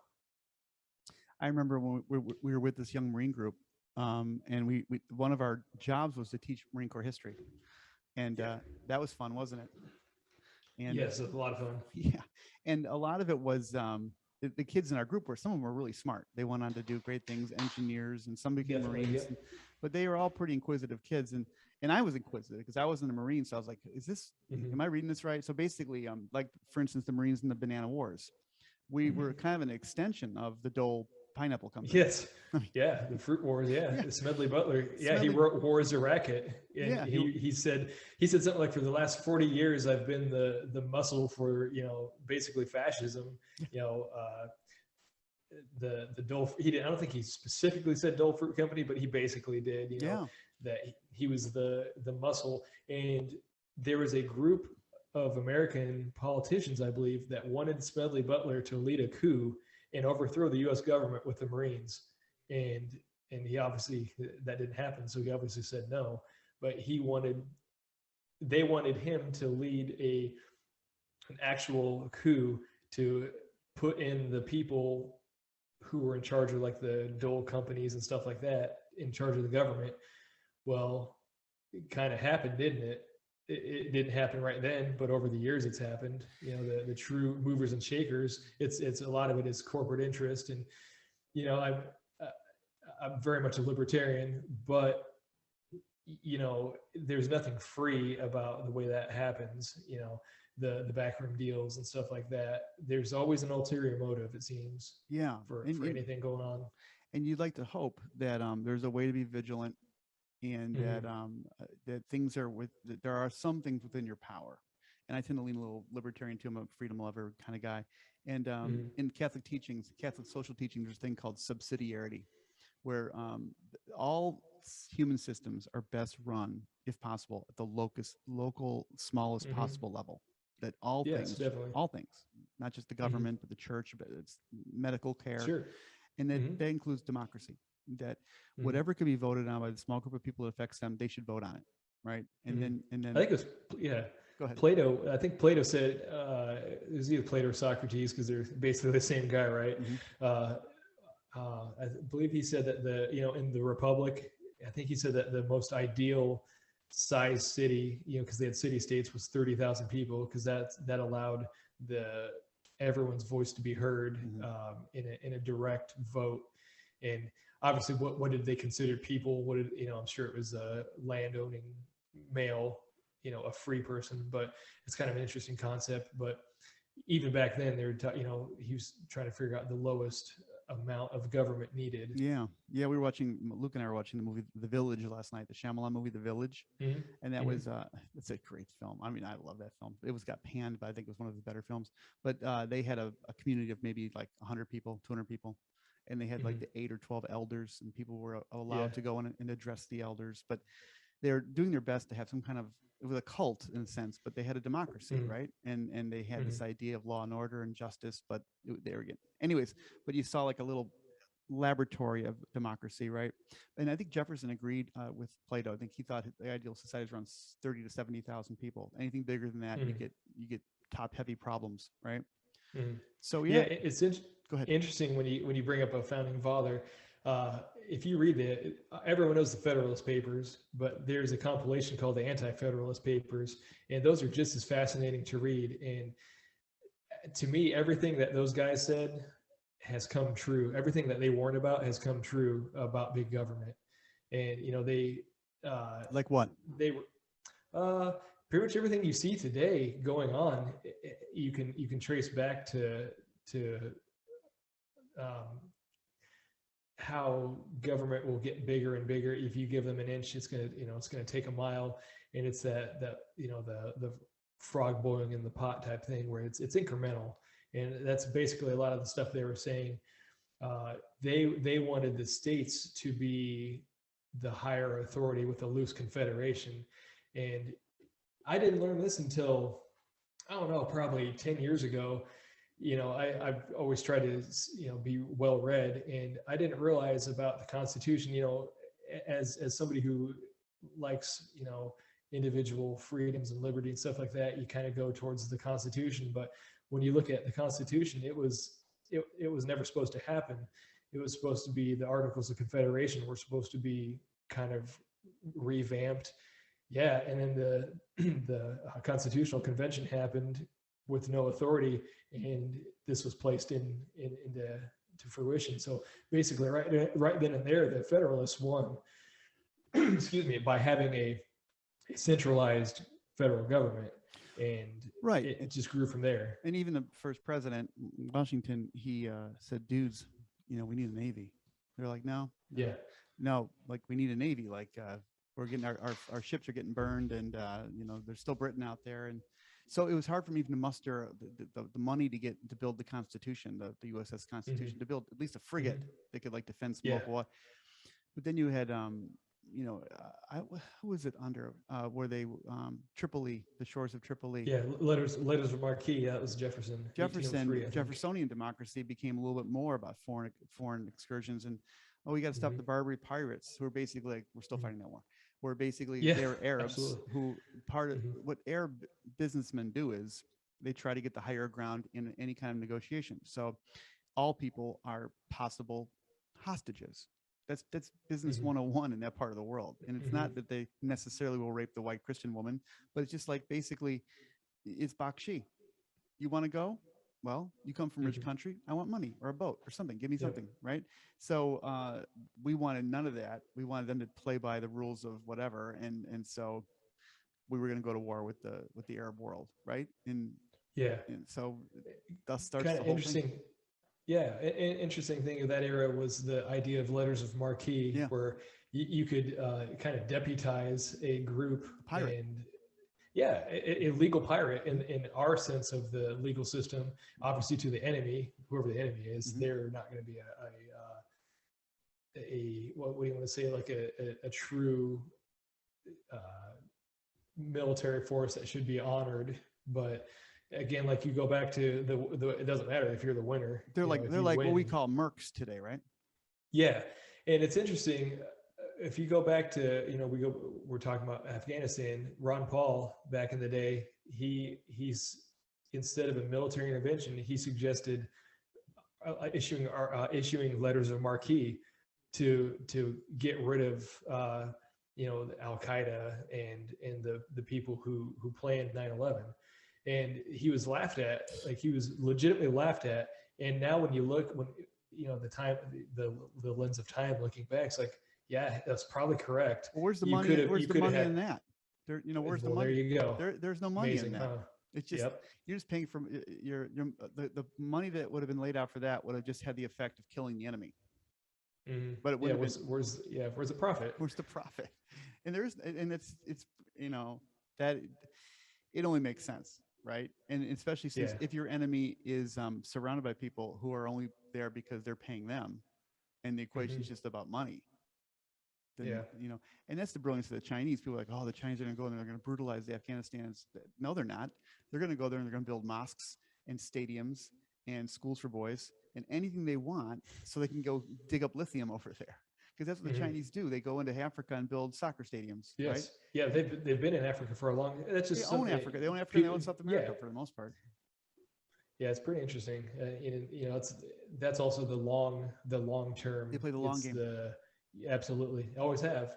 I remember when we were with this young Marine group, and we one of our jobs was to teach Marine Corps history, and Yeah. that was fun, wasn't it? And Yes, it's a lot of fun. yeah, and a lot of it was the kids in our group some of them were really smart. They went on to do great things, engineers, and some became Definitely. Marines. Yep. But they were all pretty inquisitive kids, and I was inquisitive because I wasn't a Marine, so I was like, Mhm. am I reading this right? So basically, like for instance, the Marines in the Banana Wars, we were kind of an extension of the Dole Pineapple Company. Yes. Yeah, the fruit wars. Yeah, Yeah, Smedley Butler. Yeah, he Smedley, wrote War is a Racket, and yeah, he said something like, for the last 40 years I've been the muscle for basically fascism. You know, the Dole. He didn't. I don't think he specifically said Dole Fruit Company, but he basically did. yeah, That he was the muscle, and there was a group of American politicians, I believe, that wanted Smedley Butler to lead a coup and overthrow the U.S. government with the Marines, and he obviously, that didn't happen, so he obviously said no. But they wanted him to lead an actual coup to put in the people who were in charge of like the Dole companies and stuff like that, in charge of the government. Well, it kind of happened, didn't it? It didn't happen right then, but over the years it's happened. The true movers and shakers. It's a lot of it is corporate interest, and I'm very much a libertarian, but there's nothing free about the way that happens. The backroom deals and stuff like that. There's always an ulterior motive, it seems, yeah. for And anything going on. you'd like to hope that there's a way to be vigilant, and Mm-hmm. that things are that there are some things within your power. And I tend to lean a little libertarian too. I'm a freedom lover kind of guy. And Mm-hmm. in Catholic teachings, Catholic social teaching, there's a thing called subsidiarity, where all human systems are best run, if possible, at the local, smallest Mm-hmm. possible level. That Yes, definitely. all things, not just the Mm-hmm. government, but the church, but it's medical care, Sure. and that Mm-hmm. that includes democracy. That Mm-hmm. whatever could be voted on by the small group of people that affects them, they should vote on it, right? And Mm-hmm. then I think it was, yeah, go ahead. Plato. I think Plato said, it was either Plato or Socrates, because they're basically the same guy, right? Mhm. I believe he said that in the Republic, I think he said that the most ideal size city, because they had city states, was 30,000 people, because that allowed everyone's voice to be heard, Mhm. in a direct vote. And obviously, what did they consider people? What did I'm sure it was a landowning male, a free person. But it's kind of an interesting concept. But even back then, they were he was trying to figure out the lowest amount of government needed. Yeah, we were watching. Luke and I were watching the movie The Village last night, the Shyamalan movie The Village, Mm-hmm. and that Mm-hmm. was it's a great film. I mean, I love that film. It got panned, but I think it was one of the better films. But they had a community of maybe like 100 people, 200 people, and they had like the 8 or 12 elders, and people were allowed Yeah. to go in and address the elders. But they're doing their best to have some kind of, it was a cult in a sense, but they had a democracy, right? And they had this idea of law and order and justice, but they were getting, anyways. But you saw like a little laboratory of democracy, right? And I think Jefferson agreed with Plato. I think he thought the ideal society is around 30 to 70,000 people. Anything bigger than that, you get top heavy problems, right? So Yeah, yeah, it's go ahead. interesting when you bring up a founding father. If you read it, everyone knows the Federalist Papers, but there's a compilation called the Anti-Federalist Papers, and those are just as fascinating to read. And to me, everything that those guys said has come true. Everything that they warned about has come true about big government. And they Like what? they were pretty much everything you see today going on. You can trace back to how government will get bigger and bigger. If you give them an inch, it's gonna take a mile. And it's that the frog boiling in the pot type thing, where it's incremental. And that's basically a lot of the stuff they were saying. They wanted the states to be the higher authority with a loose confederation. And I didn't learn this until, I don't know, probably 10 years ago. I've always tried to, be well read, and I didn't realize about the Constitution, as somebody who likes, individual freedoms and liberty and stuff like that, you kind of go towards the Constitution. But when you look at the Constitution, it was never supposed to happen. It was supposed to be, the Articles of Confederation were supposed to be kind of revamped. Yeah. And then the Constitutional Convention happened with no authority, and this was placed into fruition. So basically right then and there, the Federalists won, excuse me, by having a centralized federal government. And right, it just grew from there. And even the first president, Washington, he said, dudes, we need a Navy. They're like, no, like we need a Navy. Like we're getting our ships are getting burned, and there's still Britain out there. And so it was hard for me even to muster the money to build the Constitution, the USS Constitution, to build at least a frigate that could like defend smoke. But then you had who was it under? Where they Tripoli, the shores of Tripoli. Yeah, letters of Marquis. That was Jefferson. Jeffersonian democracy became a little bit more about foreign excursions, and we got to stop the Barbary pirates, who are basically like, we're still fighting that war. Where basically they're Arabs, who part of what Arab businessmen do is they try to get the higher ground in any kind of negotiation. So all people are possible hostages. That's business 101 in that part of the world. And it's not that they necessarily will rape the white Christian woman, but it's just like, basically it's bakshi. You want to go? Well, you come from rich country. I want money or a boat or something. Give me something, right? So we wanted none of that. We wanted them to play by the rules of whatever, and so we were going to go to war with the Arab world, right? And so thus starts kind the of whole interesting thing. Yeah, an interesting thing of that era was the idea of letters of marque, where you could kind of deputize a group, and a legal pirate in our sense of the legal system. Obviously, to the enemy, whoever the enemy is, they're not going to be a what do you want to say, like a true military force that should be honored. But again, like you go back to the it doesn't matter if you're the winner. They're like what we call mercs today, right? Yeah, and it's interesting. If you go back to, we're talking about Afghanistan, Ron Paul back in the day, he's instead of a military intervention, he suggested issuing letters of marque to get rid of Al Qaeda and the people who planned 9/11, and he was laughed at, like he was legitimately laughed at. And now when you look, the lens of time looking back, it's like, yeah, that's probably correct. Well, where's the money? Where's the money in that? Where's the money? There you go. There's no money in that. Huh? It's just you're just paying for the money that would have been laid out for that would have just had the effect of killing the enemy. But it where's the profit? Where's the profit? And it's that it only makes sense, right? And especially since if your enemy is surrounded by people who are only there because they're paying them, and the equation Hmm. is just about money. Then, Yeah. and that's the brilliance of the Chinese. People are like, oh, the Chinese are going to go and they're going to brutalize the Afghanistans. No, they're not. They're going to go there and they're going to build mosques and stadiums and schools for boys and anything they want so they can go dig up lithium over there. Because that's what the Hmm. Chinese do. They go into Africa and build soccer stadiums, right? Yes. Yeah. They've been in Africa for a long. That's They just own something. Africa. They own Africa and they People. own South Yeah. America for the most part. Yeah. It's pretty interesting. That's also the long term. They play the long game. Absolutely always have.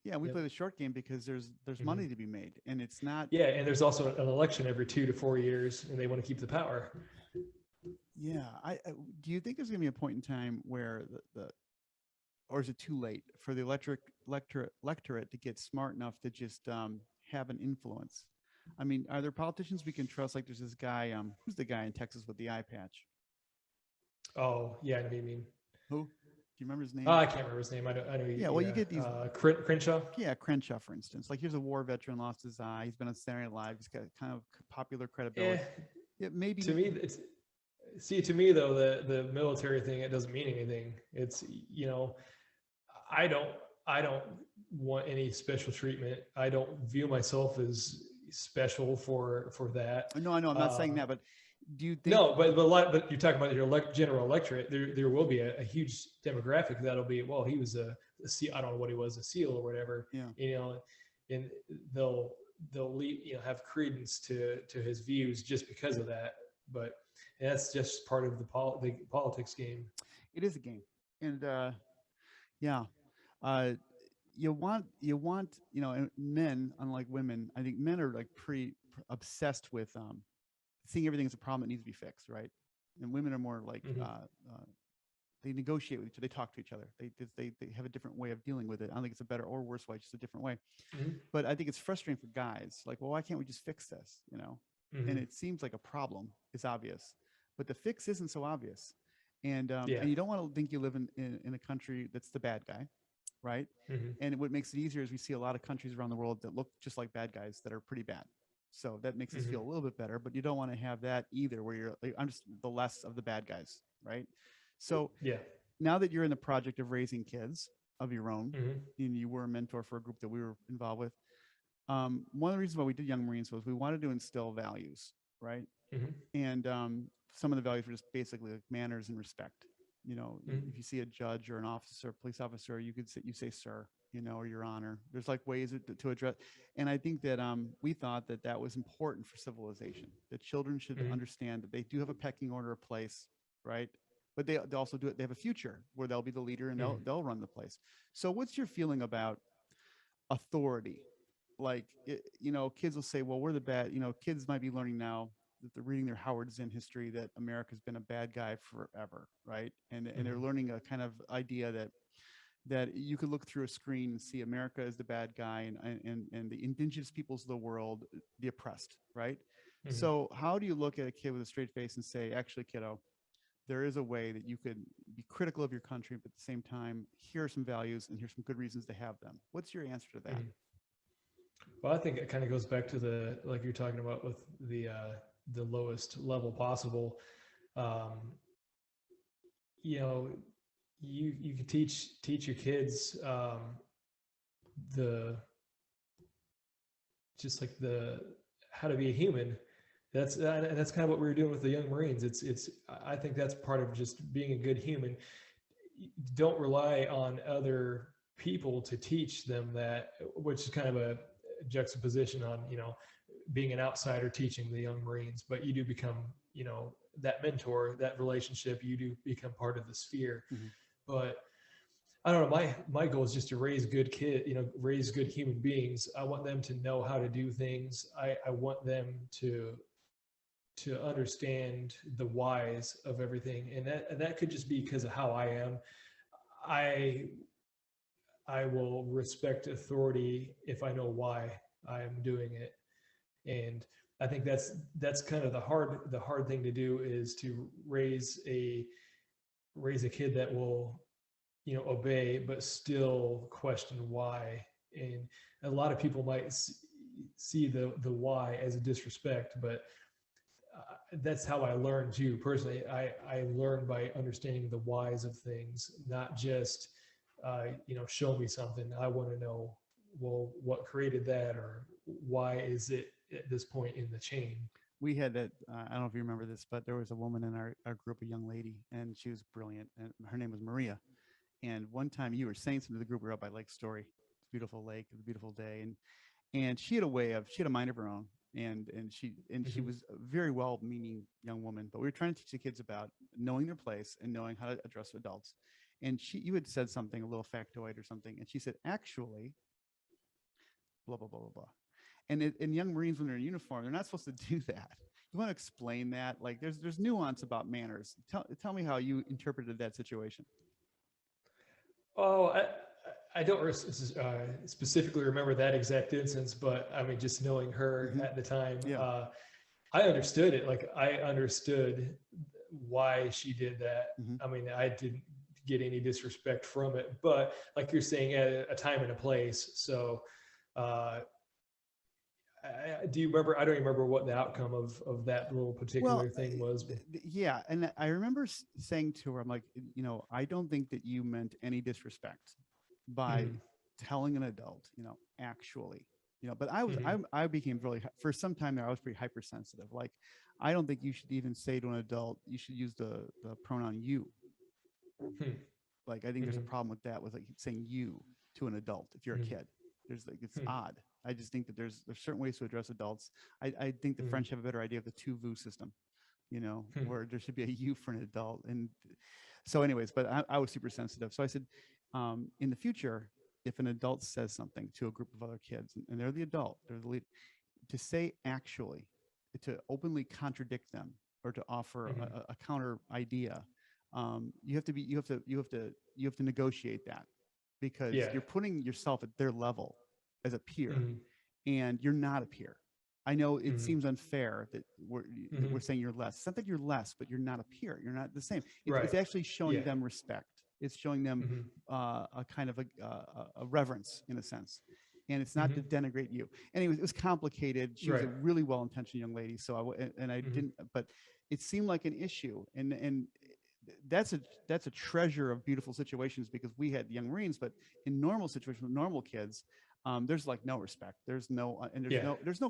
Yeah, we Yep. play the short game because there's Hmm. money to be made, and it's not. Yeah, and there's also an election every 2 to 4 years, and they want to keep the power. Yeah, do you think there's going to be a point in time where or is it too late for the electorate to get smart enough to just have an influence? I mean, are there politicians we can trust? Like, there's this guy, who's the guy in Texas with the eye patch? Oh, yeah, I mean, Who? Do you remember his name? I can't remember his name. I know. Yeah, well, you get these. Crenshaw. Yeah, Crenshaw, for instance. Like, here's a war veteran, lost his eye. He's been on Saturday Night Live. He's got kind of popular credibility. Maybe to me, to me though, the military thing, it doesn't mean anything. It's I don't want any special treatment. I don't view myself as special for that. No, I know. I'm not saying that, but do you think? No, but you're talking about your general electorate. There will be a huge demographic that'll be, well, he was a SEAL. I don't know what he was, a SEAL or whatever. Yeah. And they'll have credence to his views just because of that. But that's just part of the politics game. It is a game, and yeah, you want men, unlike women. I think men are like obsessed with seeing everything as a problem that needs to be fixed, right? And women are more like they negotiate with each other, they talk to each other, they have a different way of dealing with it. I don't think it's a better or worse way, just a different way. But I think it's frustrating for guys, like, well, why can't we just fix this? And it seems like a problem is obvious, but the fix isn't so obvious. And you don't want to think you live in a country that's the bad guy, right? And what makes it easier is we see a lot of countries around the world that look just like bad guys that are pretty bad. So that makes us feel a little bit better, but you don't want to have that either, where you're like, I'm just the less of the bad guys, right? So now that you're in the project of raising kids of your own, and you were a mentor for a group that we were involved with, one of the reasons why we did Young Marines was we wanted to instill values, right? And some of the values were just basically like manners and respect. If you see a judge or an officer, police officer, you say sir, or your honor. There's like ways to address. And I think that we thought that was important for civilization, that children should understand that they do have a pecking order of place, right? But they also do it. They have a future where they'll be the leader and they'll run the place. So what's your feeling about authority? Like, kids will say, well, we're the bad, kids might be learning now that they're reading their Howard Zinn history that America's been a bad guy forever, right? And they're learning a kind of idea that you could look through a screen and see America as the bad guy and the indigenous peoples of the world, the oppressed, right? So how do you look at a kid with a straight face and say, actually, kiddo, there is a way that you could be critical of your country, but at the same time, here are some values and here's some good reasons to have them. What's your answer to that? Well, I think it kind of goes back to like you're talking about with the lowest level possible. You can teach your kids how to be a human. That's kind of what we were doing with the Young Marines. I think that's part of just being a good human. Don't rely on other people to teach them that, which is kind of a juxtaposition on, being an outsider teaching the Young Marines, but you do become, that mentor, that relationship, you do become part of the sphere. But I don't know, my goal is just to raise good raise good human beings. I want them to know how to do things. I want them to understand the whys of everything. And that could just be because of how I am. I will respect authority if I know why I am doing it. And I think that's kind of the hard thing to do, is to raise a kid that will, obey, but still question why. And a lot of people might see the why as a disrespect, but that's how I learned too. Personally, I learned by understanding the whys of things, not just, show me something. I want to know, well, what created that, or why is it at this point in the chain? We had that. I don't know if you remember this, but there was a woman in our group, a young lady, and she was brilliant. And her name was Maria. And one time you were saying something to the group. We were up by Lake Story, beautiful lake, a beautiful day, and she had a mind of her own, and she was a very well-meaning young woman. But we were trying to teach the kids about knowing their place and knowing how to address adults. And you had said something, a little factoid or something, and she said, actually, blah blah blah blah blah. And young Marines, when they're in uniform, they're not supposed to do that. You want to explain that? Like, there's nuance about manners. Tell me how you interpreted that situation. Oh, I don't specifically remember that exact instance, but I mean, just knowing her at the time, Yeah. I understood it. Like, I understood why she did that. I mean, I didn't get any disrespect from it, but like you're saying, at a time and a place. So, do you remember? I don't remember what the outcome of that little particular thing was. Yeah, and I remember saying to her, I'm like, I don't think that you meant any disrespect by telling an adult, actually, but I became really, for some time there, I was pretty hypersensitive. Like, I don't think you should even say to an adult, you should use the pronoun you. Like, I think there's a problem with that, with like saying you to an adult if you're a kid. There's like, it's odd. I just think that there's certain ways to address adults. I think the French have a better idea of the tu vous system, where there should be a you for an adult. And so anyways, but I was super sensitive. So I said, in the future, if an adult says something to a group of other kids, and they're the adult, they're the lead, to say actually, to openly contradict them or to offer a counter idea, you have to negotiate that, because you're putting yourself at their level as a peer, and you're not a peer. I know it seems unfair that we're saying you're less. It's not that you're less, but you're not a peer. You're not the same. It's actually showing them respect. It's showing them a kind of a reverence, in a sense. And it's not to denigrate you. Anyways, it was complicated. She was a really well-intentioned young lady. So I didn't, but it seemed like an issue. And that's a treasure of beautiful situations, because we had young Marines, but in normal situations with normal kids, there's like no respect. There's no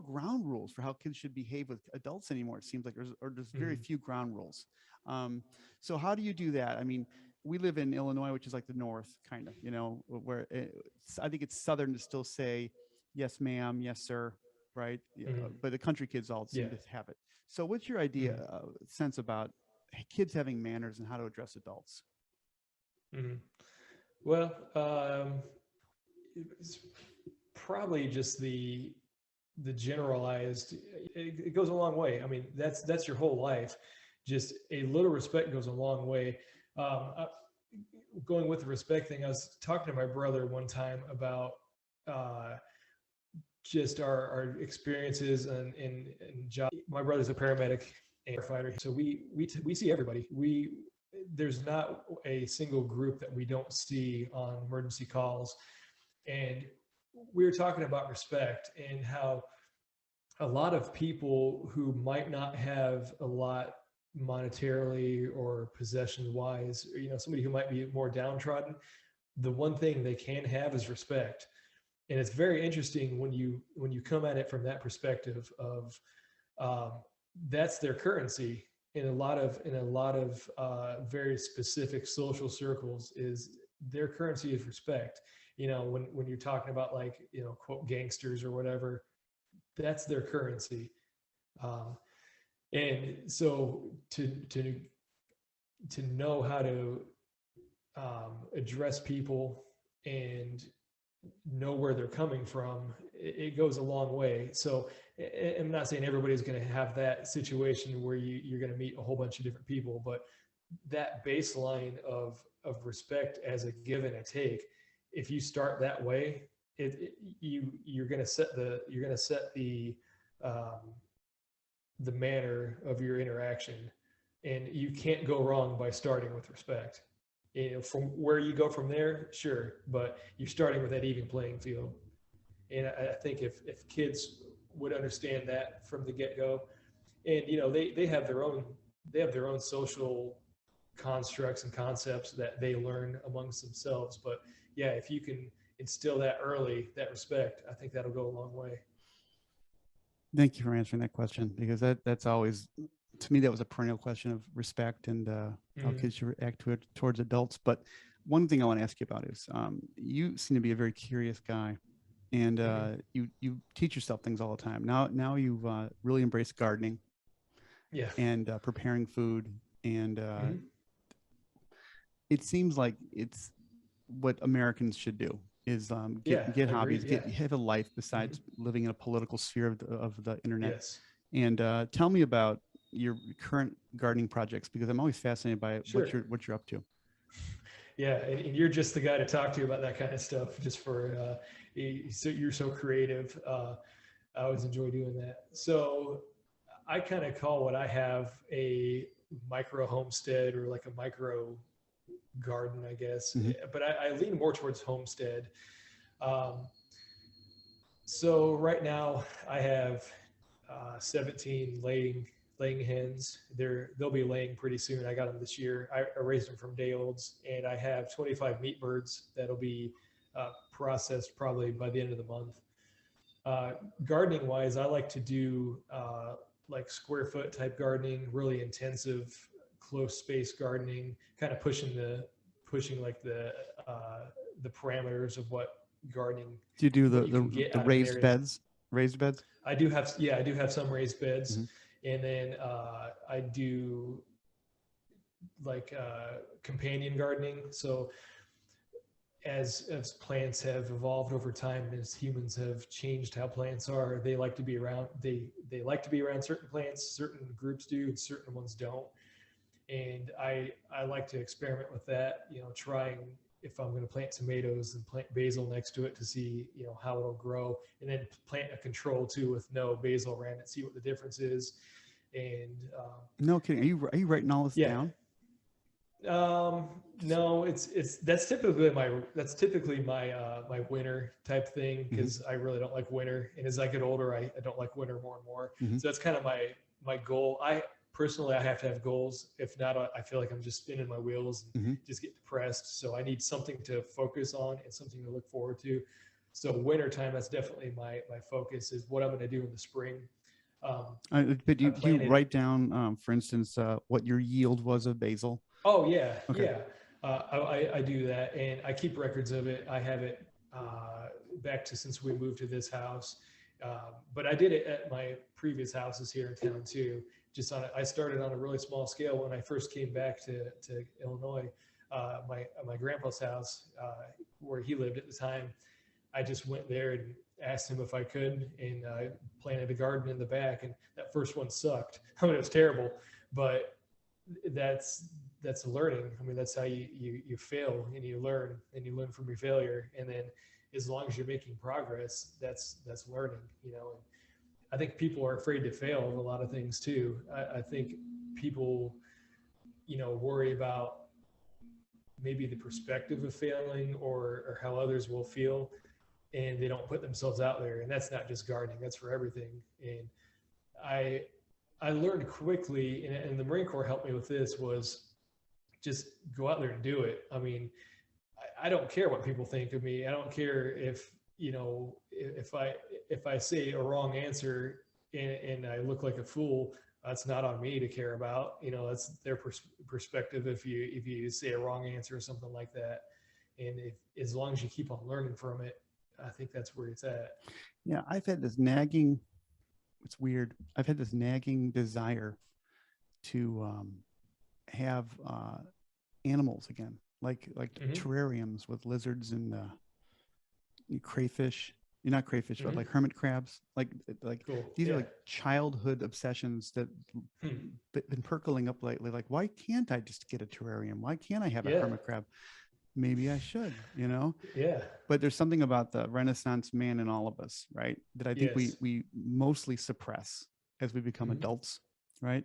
ground rules for how kids should behave with adults anymore. It seems like there's very few ground rules. So how do you do that? I mean, we live in Illinois, which is like the North, kind of, where I think it's Southern to still say, yes, ma'am, yes, sir, right? But the country kids all seem to have it. So what's your idea, sense about kids having manners and how to address adults? Well, it's probably just the generalized. It goes a long way. I mean, that's your whole life. Just a little respect goes a long way. Going with the respect thing, I was talking to my brother one time about just our experiences in job. My brother's a paramedic and firefighter, so we see everybody. There's not a single group that we don't see on emergency calls. And we were talking about respect and how a lot of people who might not have a lot monetarily or possession wise, somebody who might be more downtrodden, the one thing they can have is respect. And it's very interesting when you come at it from that perspective of that's their currency in a lot of very specific social circles. Is their currency is respect. When you're talking about, like, quote, gangsters or whatever, that's their currency. And so to know how to address people and know where they're coming from, it goes a long way. So I'm not saying everybody's going to have that situation where you're going to meet a whole bunch of different people, but that baseline of respect as a give and a take, if you start that way, you're going to set the manner of your interaction, and you can't go wrong by starting with respect. From where you go from there, sure, but you're starting with that even playing field. And I think if kids would understand that from the get-go, And they have their own social constructs and concepts that they learn amongst themselves. But yeah, if you can instill that early, that respect, I think that'll go a long way. Thank you for answering that question, because that's always, to me, that was a perennial question of respect and how kids should act towards adults. But one thing I want to ask you about is you seem to be a very curious guy, and you teach yourself things all the time. Now you've really embraced gardening, Yeah. and preparing food, and it seems like it's what Americans should do is get hobbies, have a life besides living in a political sphere of the internet. Yes. And tell me about your current gardening projects, because I'm always fascinated by Sure. what you're up to. Yeah, and you're just the guy to talk to about that kind of stuff. Just for you're so creative. I always enjoy doing that. So I kind of call what I have a micro homestead, or like a micro garden, I guess. But I lean more towards homestead. So right now I have 17 laying hens. They'll be laying pretty soon. I got them this year. I raised them from day olds, and I have 25 meat birds that'll be processed probably by the end of the month. Gardening wise, I like to do like square foot type gardening, really intensive, close space gardening, kind of pushing like the parameters of what gardening. Do you do the raised beds? Raised beds? I do have some raised beds, and then I do like companion gardening. So as plants have evolved over time, as humans have changed how plants are, they like to be around. They like to be around certain plants. Certain groups do, and certain ones don't. And I like to experiment with that. Trying, if I'm going to plant tomatoes, and plant basil next to it to see, how it'll grow, and then plant a control too with no basil around it, see what the difference is. And no kidding, are you writing all this down? No, that's typically my winter type thing, because I really don't like winter, and as I get older, I don't like winter more and more. So that's kind of my goal. Personally, I have to have goals. If not, I feel like I'm just spinning my wheels and just get depressed. So I need something to focus on and something to look forward to. So wintertime, that's definitely my focus, is what I'm going to do in the spring. But do you write down, for instance, what your yield was of basil? Oh yeah, okay. Yeah. I do that, and I keep records of it. I have it back to since we moved to this house. But I did it at my previous houses here in town too. I started on a really small scale when I first came back to Illinois. My grandpa's house, where he lived at the time, I just went there and asked him if I could, and I planted a garden in the back. And that first one sucked. I mean, it was terrible, but that's learning. I mean, that's how you fail, and you learn from your failure. And then as long as you're making progress, that's learning, And I think people are afraid to fail in a lot of things too. I think people, worry about maybe the perspective of failing, or how others will feel, and they don't put themselves out there. And that's not just gardening, that's for everything. And I learned quickly, and the Marine Corps helped me with this, was just go out there and do it. I mean, I don't care what people think of me. I don't care if I say a wrong answer and I look like a fool. That's not on me to care about. That's their perspective if you say a wrong answer or something like that. And as long as you keep on learning from it, I think that's where it's at. Yeah, I've had this nagging. It's weird. I've had this nagging desire to have animals again, like terrariums with lizards and crayfish. You're not crayfish, but like hermit crabs. Like cool. These are like childhood obsessions that been percolating up lately. Like, why can't I just get a terrarium? Why can't I have a hermit crab? Maybe I should, Yeah. But there's something about the Renaissance man in all of us, right? That I think we mostly suppress as we become adults, right?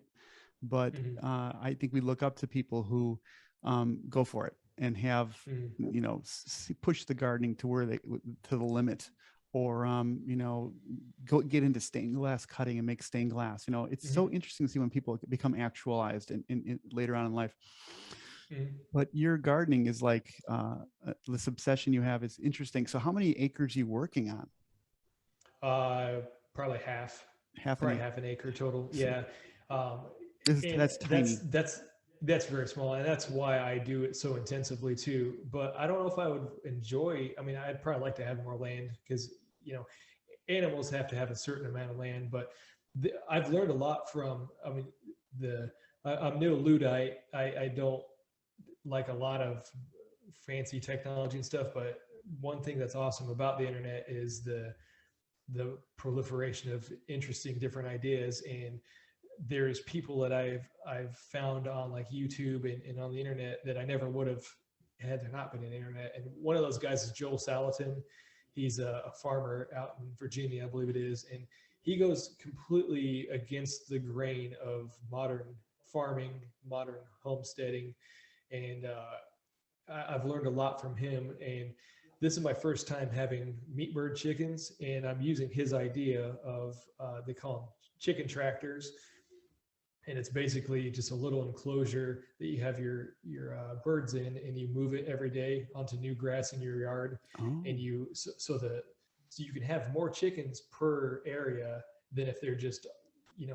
But I think we look up to people who go for it and have, push the gardening to the limit, or go get into stained glass cutting and make stained glass. It's so interesting to see when people become actualized in later on in life. But your gardening is like this obsession you have is interesting. So how many acres are you working on? Probably half, Half an probably acre. half an acre total. So Yeah. Um, and that's tiny. that's very small, and that's why I do it so intensively too. But I don't know if I would enjoy. I mean, I'd probably like to have more land because animals have to have a certain amount of land. But I've learned a lot from. I mean, I'm new Luddite. I don't like a lot of fancy technology and stuff, but one thing that's awesome about the internet is the proliferation of interesting different ideas. And there's people that I've found on like YouTube and on the internet that I never would have had there not been an internet. And one of those guys is Joel Salatin. He's a farmer out in Virginia, I believe it is, and he goes completely against the grain of modern farming, modern homesteading, and I've learned a lot from him. And this is my first time having meat bird chickens, and I'm using his idea of they call them chicken tractors, and it's basically just a little enclosure that you have your birds in, and you move it every day onto new grass in your yard, and so you can have more chickens per area than if they're just in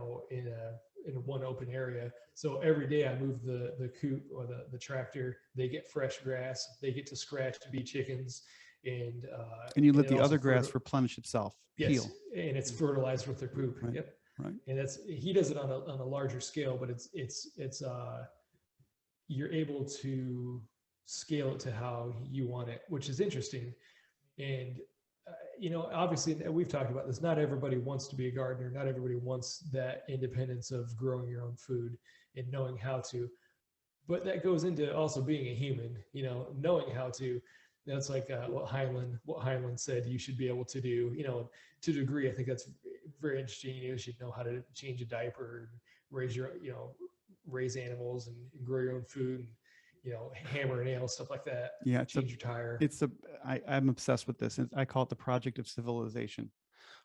one open area. So every day I move the coop or the tractor, they get fresh grass, they get to scratch to be chickens, and you let the other grass replenish itself, heal, and it's fertilized with their poop. Right. Yep. Right. And he does it on a larger scale, but it's you're able to scale it to how you want it, which is interesting. And obviously we've talked about this. Not everybody wants to be a gardener. Not everybody wants that independence of growing your own food and knowing how to. But that goes into also being a human. Knowing how to. That's like what Heinlein said you should be able to do. To a degree, I think that's very interesting. You should know how to change a diaper, and raise animals, and grow your own food, and hammer a nail, stuff like that. Yeah, change your tire. I'm obsessed with this. I call it the project of civilization,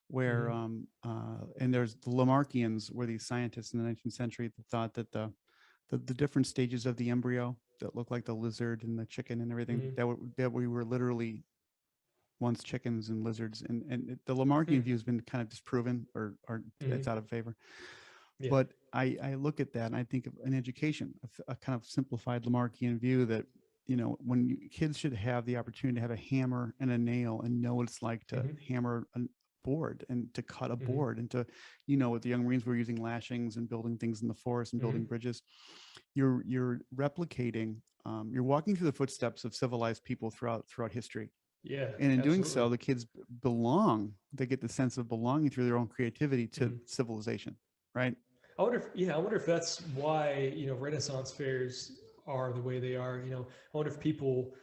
where and there's the Lamarckians, were these scientists in the 19th century that thought that the different stages of the embryo that look like the lizard and the chicken and everything, that we were literally once chickens and lizards, and the Lamarckian view has been kind of disproven or it's out of favor. Yeah. But I look at that and I think of an education, a kind of simplified Lamarckian view that when kids should have the opportunity to have a hammer and a nail and know what it's like to hammer a board and to cut a board, and to with the young Marines, we're using lashings and building things in the forest and building bridges. You're replicating, you're walking through the footsteps of civilized people throughout history. Yeah. And in doing so, the kids belong. They get the sense of belonging through their own creativity to civilization, right? I wonder if that's why Renaissance fairs are the way they are. I wonder if people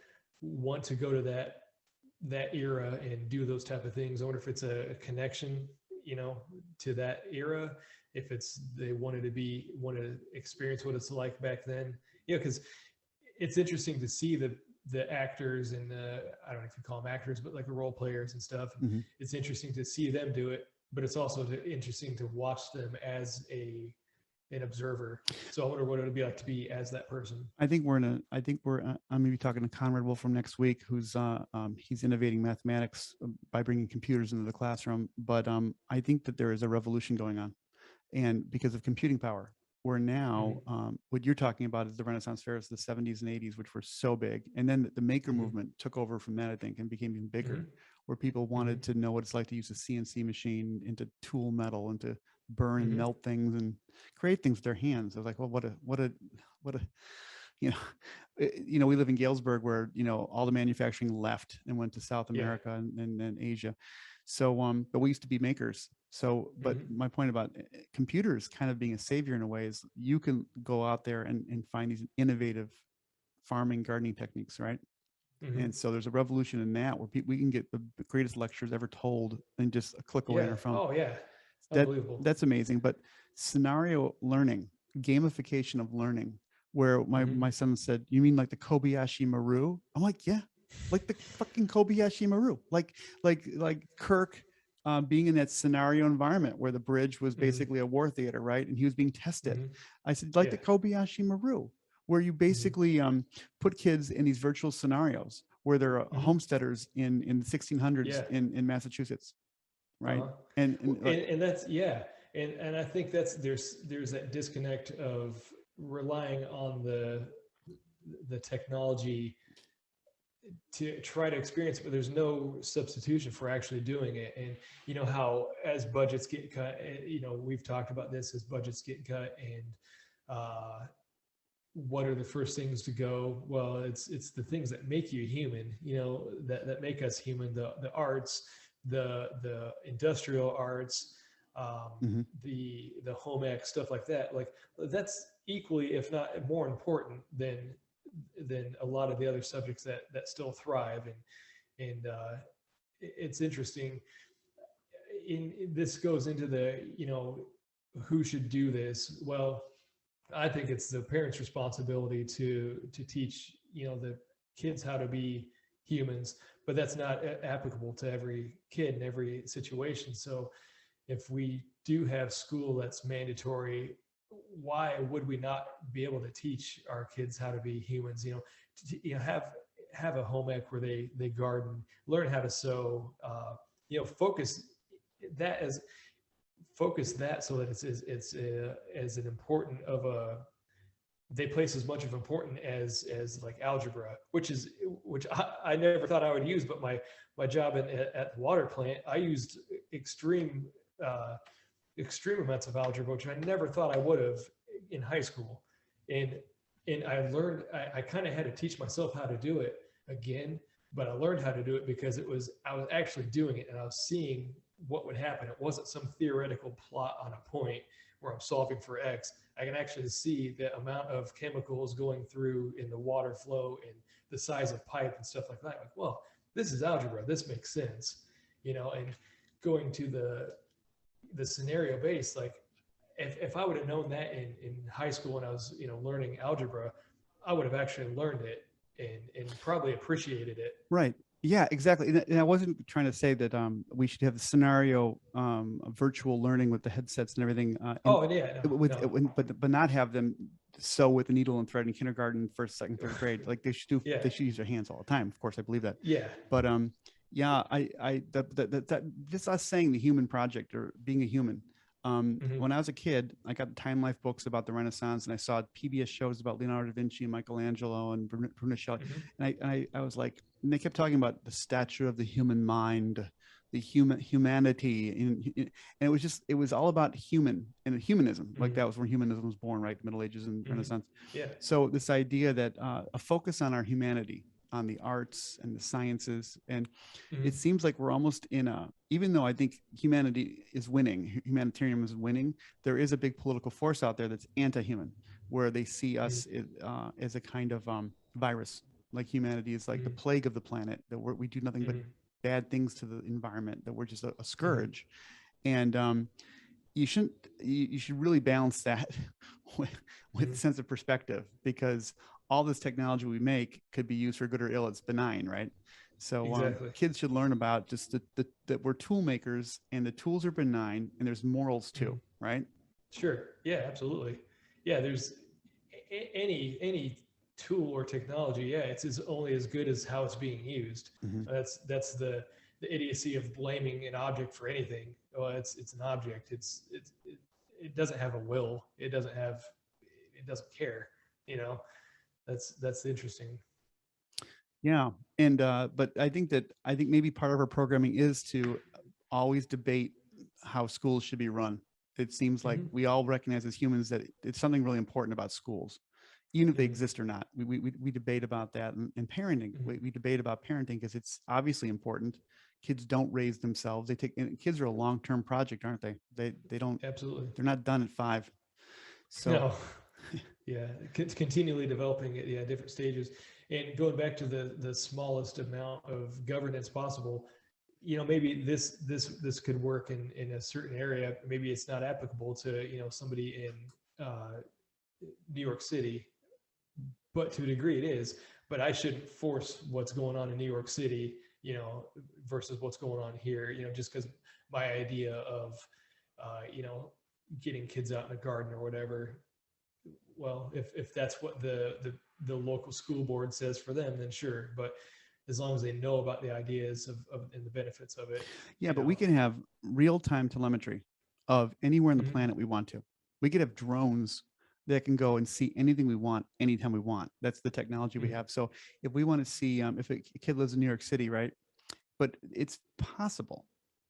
want to go to that era and do those type of things. I wonder if it's a connection, to that era. If it's they want to experience what it's like back then. Because it's interesting to see the actors and I don't know if you call them actors, but like the role players and stuff. It's interesting to see them do it, but it's also interesting to watch them as an observer. So I wonder what it would be like to be as that person. I'm going to be talking to Conrad Wolfram next week, who's he's innovating mathematics by bringing computers into the classroom. But I think that there is a revolution going on, and because of computing power. Where now what you're talking about is the Renaissance fairs, the 70s and 80s, which were so big. And then the maker movement took over from that, I think, and became even bigger, where people wanted to know what it's like to use a CNC machine and to tool metal and to burn and melt things and create things with their hands. I was like, well, what a we live in Galesburg, where, all the manufacturing left and went to South America and then Asia. So, but we used to be makers. So, but my point about computers kind of being a savior in a way is you can go out there and find these innovative farming, gardening techniques, right? And so there's a revolution in that, where we can get the greatest lectures ever told in just a click away on our phone. Oh yeah, unbelievable. That's amazing. But scenario learning, gamification of learning, where my son said, "You mean like the Kobayashi Maru?" I'm like, "Yeah." like the fucking Kobayashi Maru, like Kirk being in that scenario environment where the bridge was Mhm. basically a war theater, right? And he was being tested. Mhm. I said, like Yeah. the Kobayashi Maru, where you Mhm. basically put kids in these virtual scenarios where they're Mhm. homesteaders in the 1600s Yeah. in Massachusetts, right? Uh-huh. And like, And that's, yeah. And I think there's that disconnect of relying on the technology to try to experience it, but there's no substitution for actually doing it. And you know how as budgets get cut, you know, we've talked about this, as budgets get cut, and uh, what are the first things to go? Well, it's the things that make you human, you know, that make us human, the arts, the industrial arts, mhm. the home ec, stuff like that. Like that's equally, if not more important than a lot of the other subjects that still thrive. And it's interesting. This goes into the, you know, who should do this. Well, I think it's the parents' responsibility to teach, you know, the kids how to be humans, but that's not applicable to every kid in every situation. So if we do have school that's mandatory, why would we not be able to teach our kids how to be humans? You know, you know, have a home ec where they garden, learn how to sew, you know, that as focus that so that it's as an important of a, they place as much of important as like algebra, which I never thought I would use, but my job at the water plant, I used extreme uh, extreme amounts of algebra, which I never thought I would have in high school. And I learned, I kind of had to teach myself how to do it again, but I learned how to do it because I was actually doing it and I was seeing what would happen. It wasn't some theoretical plot on a point where I'm solving for X. I can actually see the amount of chemicals going through in the water flow and the size of pipe and stuff like that. Like, well, this is algebra. This makes sense, you know. And going to the scenario based, like if I would have known that in high school when I was, you know, learning algebra, I would have actually learned it and probably appreciated it. Right. Yeah, exactly. And I wasn't trying to say that we should have the scenario virtual learning with the headsets and everything, and Oh, yeah, with no, but not have them sew with a needle and thread in kindergarten, first, second, third grade. Like yeah, they should use their hands all the time. Of course, I believe that. yeah, But yeah, that just us saying the human project or being a human. hmm, When I was a kid, I got the Time Life books about the Renaissance, and I saw PBS shows about Leonardo da Vinci and Michelangelo and Bruno Shelley, hmm, and I was like, and they kept talking about the stature of the human mind, the humanity, and it was all about human and humanism. Like hmm, that was where humanism was born, right? The Middle Ages and hmm, Renaissance. yeah, So this idea that a focus on our humanity, on the arts and the sciences, and it hmm, seems like we're almost in a, even though I think humanity is winning, humanitarianism is winning, there is a big political force out there that's anti-human, where they see hmm, us as a kind of virus. Like humanity is like the hmm, plague of the planet, that we do nothing but hmm, bad things to the environment, that we're just a hmm, scourge. And you shouldn't, you should really balance that with, hmm, with sense of perspective, because all this technology we make could be used for good or ill. It's benign, right? So exactly. kids should learn about just that we're tool makers and the tools are benign and there's morals Hmm. too, right? Sure. Yeah, absolutely. Yeah, there's any tool or technology. Yeah, it's only as good as how it's being used. Mm-hmm. That's the idiocy of blaming an object for anything. Well, it's an object. It doesn't have a will. It doesn't care. You know, that's interesting. Yeah, and but I think maybe part of our programming is to always debate how schools should be run. It seems like Hmm, we all recognize as humans that it's something really important about schools, even if they hmm, exist or not. We debate about that, and parenting. hmm, We debate about parenting because it's obviously important. Kids don't raise themselves. They take, and kids are a long term project, aren't they? They don't, absolutely. they're not done at 5. So No. Yeah, continually developing at, yeah, different stages, and going back to the smallest amount of governance possible. You know, maybe this could work in a certain area. Maybe it's not applicable to, you know, somebody in New York City, but to a degree it is. but I shouldn't force what's going on in New York City, versus what's going on here, just because my idea of, getting kids out in a garden or whatever. Well, if that's what the local school board says for them, then sure. But as long as they know about the ideas of and the benefits of it. Yeah, but we can have real-time telemetry of anywhere on the planet we want to. We could have drones that can go and see anything we want anytime we want. That's the technology we have. So if we want to see, if a kid lives in New York City, right? But it's possible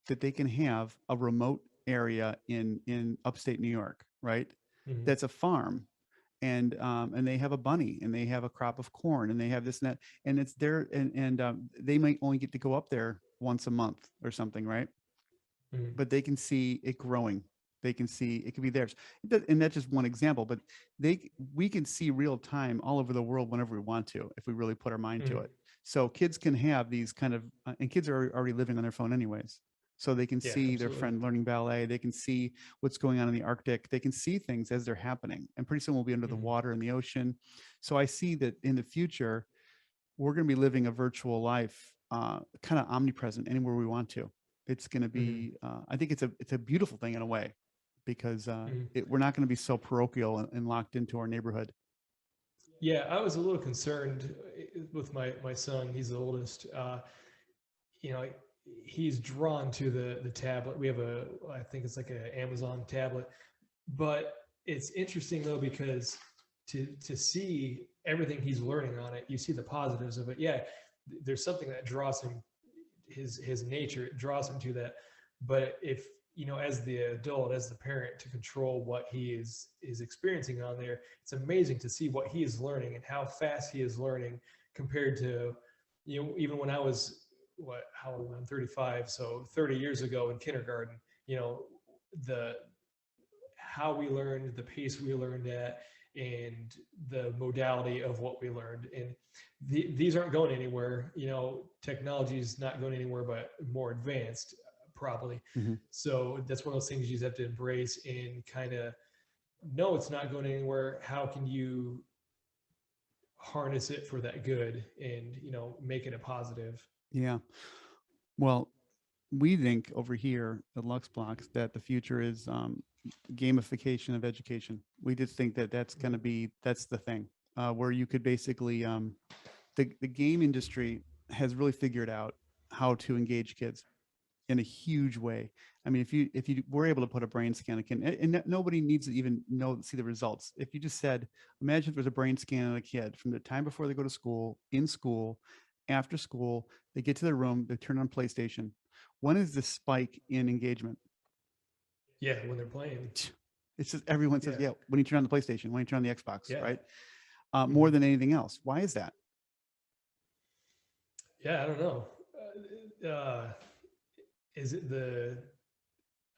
that they can have a remote area in upstate New York, right? That's a farm, and they have a bunny, and they have a crop of corn, and they have this and that, and it's there, and they might only get to go up there once a month or something, right? But they can see it growing. They can see it could be theirs, and that's just one example. But we can see real time all over the world whenever we want to, if we really put our mind to it. So kids can have these kind of, and kids are already living on their phone anyways. So they can see their friend learning ballet. They can see what's going on in the Arctic. They can see things as they're happening. And pretty soon we'll be under the water in the ocean. So I see that in the future, we're going to be living a virtual life, kind of omnipresent anywhere we want to. It's going to be, I think it's a beautiful thing in a way, because we're not going to be so parochial and locked into our neighborhood. Yeah, I was a little concerned with my son. He's the oldest. He's drawn to the tablet. We have I think it's like an Amazon tablet. But it's interesting though, because to see everything he's learning on it, you see the positives of it. Yeah, there's something that draws him, his nature, it draws him to that. But if, as the adult, as the parent, to control what he is experiencing on there, it's amazing to see what he is learning and how fast he is learning compared to, even when I was, how old? I'm 35. So 30 years ago in kindergarten, how we learned, the pace we learned at, and the modality of what we learned. And these aren't going anywhere. Technology is not going anywhere, but more advanced. Probably. So that's one of those things you just have to embrace and kind of know it's not going anywhere. How can you harness it for that good and, make it a positive? Yeah. Well, we think over here at Lux Blocks that the future is gamification of education. We just think that that's going to be, that's the thing, where you could basically, the game industry has really figured out how to engage kids in a huge way. I mean, if you were able to put a brain scan, and nobody needs to even see the results. If you just said, imagine if there's a brain scan on a kid from the time before they go to school, in school, after school, they get to their room, they turn on PlayStation. When is the spike in engagement? Yeah, when they're playing. It's just everyone says, yeah, when you turn on the PlayStation, when you turn on the Xbox, right? More than anything else. Why is that? Yeah, I don't know. Is it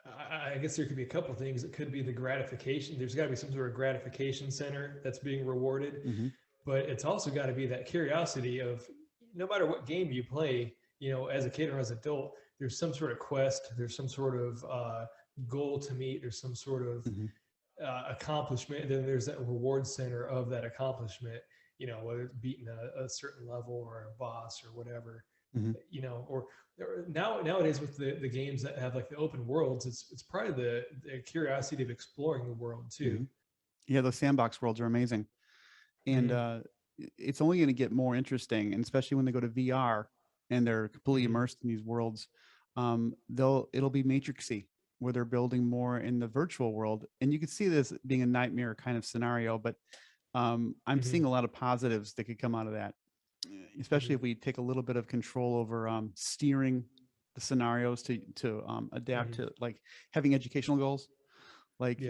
I guess there could be a couple of things. It could be the gratification. There's got to be some sort of gratification center that's being rewarded. But it's also got to be that curiosity of, no matter what game you play, as a kid or as an adult, there's some sort of quest, there's some sort of goal to meet, there's some sort of accomplishment. And then there's that reward center of that accomplishment, whether it's beating a certain level or a boss or whatever. Or nowadays with the games that have like the open worlds, it's probably the curiosity of exploring the world too. Yeah, those sandbox worlds are amazing, and it's only going to get more interesting, and especially when they go to VR and they're completely immersed in these worlds. It'll be matrixy, where they're building more in the virtual world, and you can see this being a nightmare kind of scenario. But I'm seeing a lot of positives that could come out of that. Especially if we take a little bit of control over steering the scenarios to adapt to, like, having educational goals, like,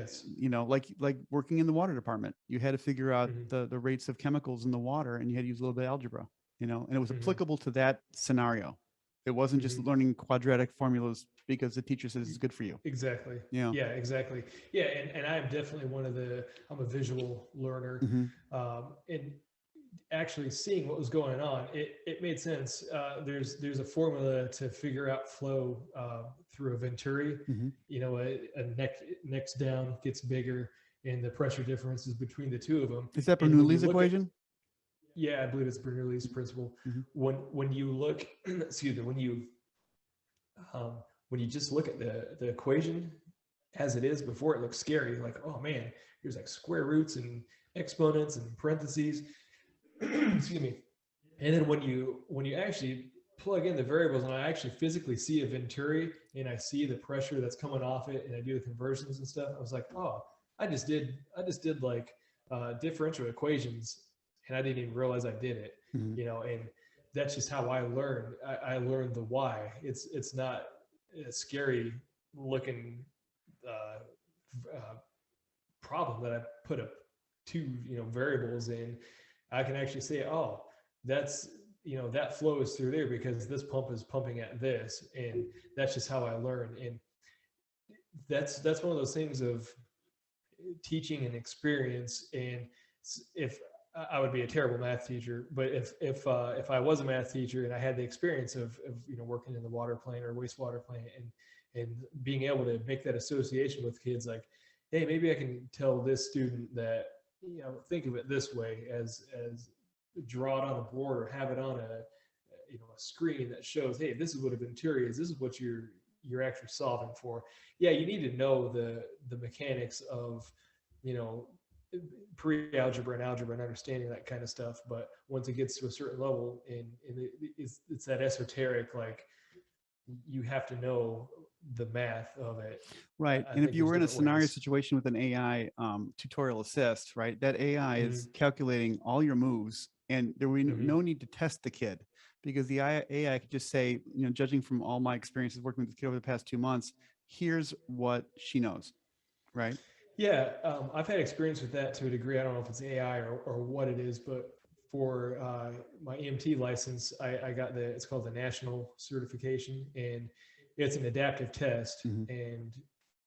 like working in the water department, you had to figure out the rates of chemicals in the water, and you had to use a little bit of algebra, and it was applicable to that scenario. It wasn't just learning quadratic formulas because the teacher says it's good for you. Exactly. Yeah, exactly. Yeah. And I'm definitely I'm a visual learner. And actually seeing what was going on, it made sense. There's a formula to figure out flow through a venturi. A next down gets bigger, and the pressure differences between the two of them. Is that Bernoulli's equation? Yeah, I believe it's Bernoulli's principle. Mm-hmm. When you look, excuse me, um, when you just look at the equation as it is before, it looks scary. Like, oh man, here's like square roots and exponents and parentheses. Excuse me. And then when you actually plug in the variables and I actually physically see a venturi and I see the pressure that's coming off it and I do the conversions and stuff, I was like, oh, I just did like differential equations and I didn't even realize I did it, Mm-hmm. and that's just how I learned. I learned the why. It's not a scary looking uh, problem that I put up two variables in. I can actually say, oh, that's that flows through there because this pump is pumping at this, and that's just how I learn. And that's one of those things of teaching and experience. And if I would be a terrible math teacher, but if I was a math teacher and I had the experience of working in the water plant or wastewater plant and being able to make that association with kids, like, hey, maybe I can tell this student that think of it this way as draw it on a board or have it on a screen that shows, hey, this is what a venturi is. This is what you're actually solving for. Yeah, you need to know the mechanics of pre-algebra and algebra and understanding that kind of stuff. But once it gets to a certain level, and it's that esoteric, like you have to know the math of it. Right. And if you were in a scenario situation with an AI tutorial assist, right, that AI is calculating all your moves, and there will be no need to test the kid, because the AI could just say, judging from all my experiences working with the kid over the past 2 months, here's what she knows. Right. Yeah, I've had experience with that to a degree. I don't know if it's AI or what it is, but for my EMT license, I got it's called the national certification, and it's an adaptive test. Mm-hmm. And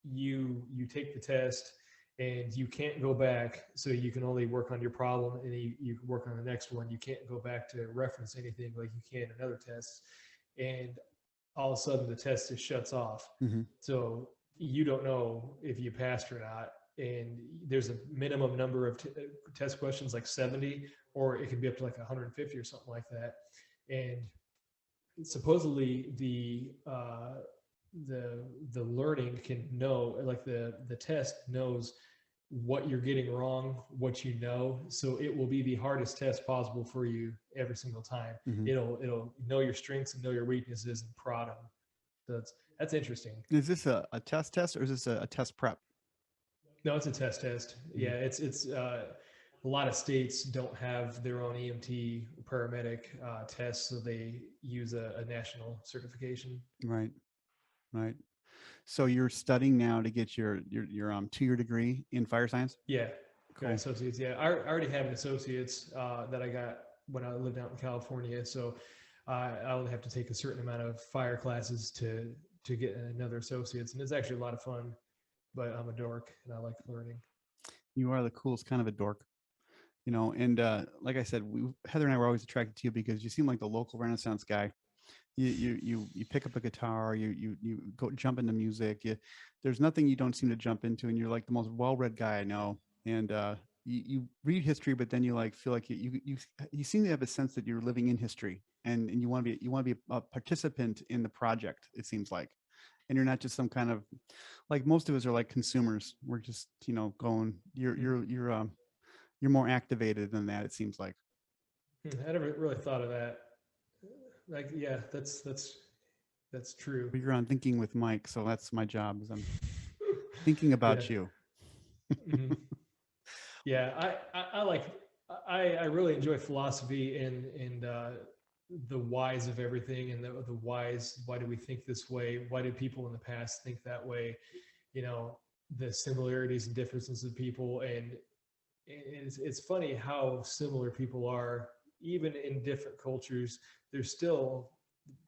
you take the test and you can't go back. So you can only work on your problem, and you can work on the next one. You can't go back to reference anything like you can in other tests. And all of a sudden the test just shuts off. Mm-hmm. So you don't know if you passed or not. And there's a minimum number of test questions, like 70, or it could be up to like 150 or something like that. And supposedly the learning can know, like the test knows what you're getting wrong, what you know. So it will be the hardest test possible for you every single time. Mm-hmm. It'll know your strengths and know your weaknesses and prod them. So that's interesting. Is this a test or is this a test prep? No, it's a test. Yeah, it's a lot of states don't have their own EMT paramedic tests, so they use a national certification. Right. So you're studying now to get your 2-year degree in fire science? Yeah, cool. Associates. Yeah, I already have an associate's that I got when I lived out in California. So I only have to take a certain amount of fire classes to get another associate's, and it's actually a lot of fun. But I'm a dork and I like learning. You are the coolest kind of a dork, and like I said, Heather and I were always attracted to you because you seem like the local Renaissance guy. You pick up a guitar, you go jump into music. There's nothing you don't seem to jump into, and you're like the most well-read guy I know. And you read history, but then you like feel like you seem to have a sense that you're living in history, and you want to be a participant in the project. It seems like. And you're not just some kind of, like most of us are like consumers. We're just, going, you're more activated than that. It seems like. I never really thought of that. Like, yeah, that's true. You're on Thinking with Mike. So that's my job, is I'm thinking about you. Mm-hmm. Yeah. I really enjoy philosophy and the whys of everything, and the whys. Why do we think this way? Why did people in the past think that way? The similarities and differences of people. And it's funny how similar people are, even in different cultures. There's still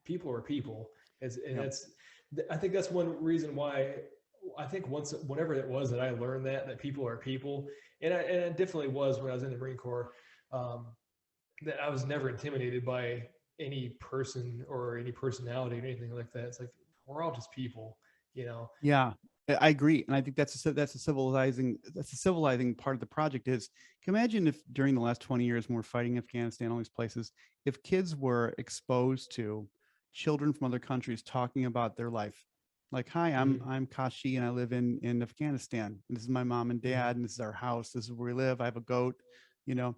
people are people. I think that's one reason why I think whenever it was that I learned that people are people, and it definitely was when I was in the Marine Corps. That I was never intimidated by any person or any personality or anything like that. It's like, we're all just people, Yeah. I agree, and I think that's a civilizing part of the project. Is, can you imagine if during the last 20 years when we're fighting Afghanistan, all these places, if kids were exposed to children from other countries talking about their life, like, "Hi, Mm-hmm. I'm Kashi, and I live in Afghanistan. And this is my mom and Mm-hmm. dad, and this is our house. This is where we live. I have a goat, you know."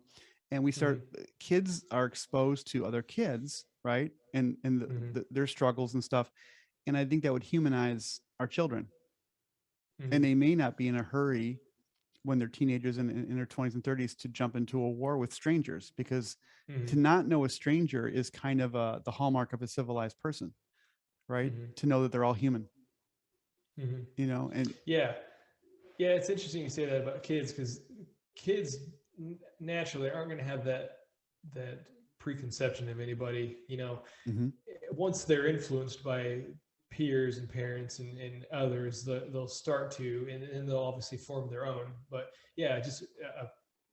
And we Mm-hmm. start, kids are exposed to other kids, right, and Mm-hmm. their struggles and stuff, and I think that would humanize our children, and Mm-hmm. they may not be in a hurry when they're teenagers and in their 20s and 30s to jump into a war with strangers, because Mm-hmm. to not know a stranger is kind of the hallmark of a civilized person, right? Mm-hmm. To know that they're all human, Mm-hmm. and Yeah. Yeah, it's interesting you say that about kids because kids naturally aren't going to have that preconception of anybody. mhm, Once they're influenced by peers and parents and others, they'll start to, and they'll obviously form their own. But yeah, just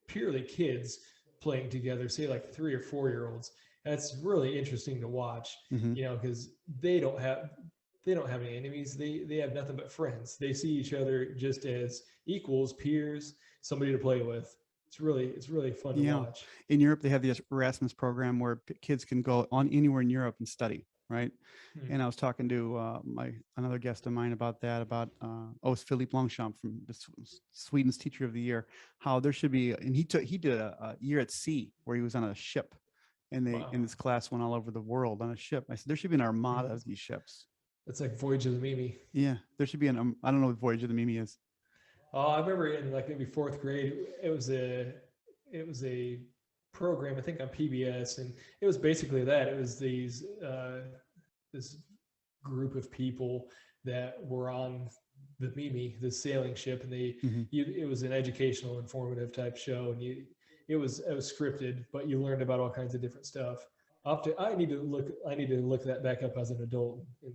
purely kids playing together, say like 3 or 4 year olds. That's really interesting to watch, mhm. because they don't have any enemies. They have nothing but friends. They see each other just as equals, peers, somebody to play with. It's really fun to Yeah, watch. in Europe they have the Erasmus program where kids can go on anywhere in Europe and study, right? Hmm. And I was talking to my another guest of mine about that, about it's Philippe Longchamp from Sweden's Teacher of the Year, how there should be, and he did a year at sea where he was on a ship, and they Wow. in this class went all over the world on a ship. I said there should be an armada Hmm. of these ships. It's like Voyage of the Mimi. Yeah, there should be I don't know what Voyage of the Mimi is. Oh, I remember in like maybe fourth grade, it was a program I think on PBS, and it was basically that. It was this group of people that were on the Mimi, the sailing ship, and Hmm. it was an educational, informative type show, and it was scripted, but you learned about all kinds of different stuff. I need to look that back up as an adult and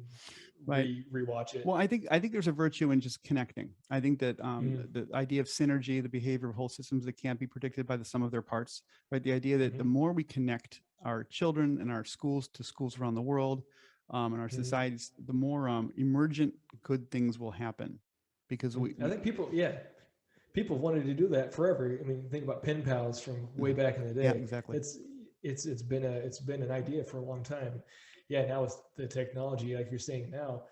Right. rewatch it. Well, I think there's a virtue in just connecting. I think that Mm-hmm. the idea of synergy, the behavior of whole systems that can't be predicted by the sum of their parts, right? The idea that the Mm-hmm. more we connect our children and our schools to schools around the world, and our Mm-hmm. societies, the more emergent good things will happen, because I think people wanted to do that forever. I mean, think about pen pals from way Mhm. back in the Yeah, day. exactly. It's been an idea for a long time. Yeah, now with the technology, like you're saying now,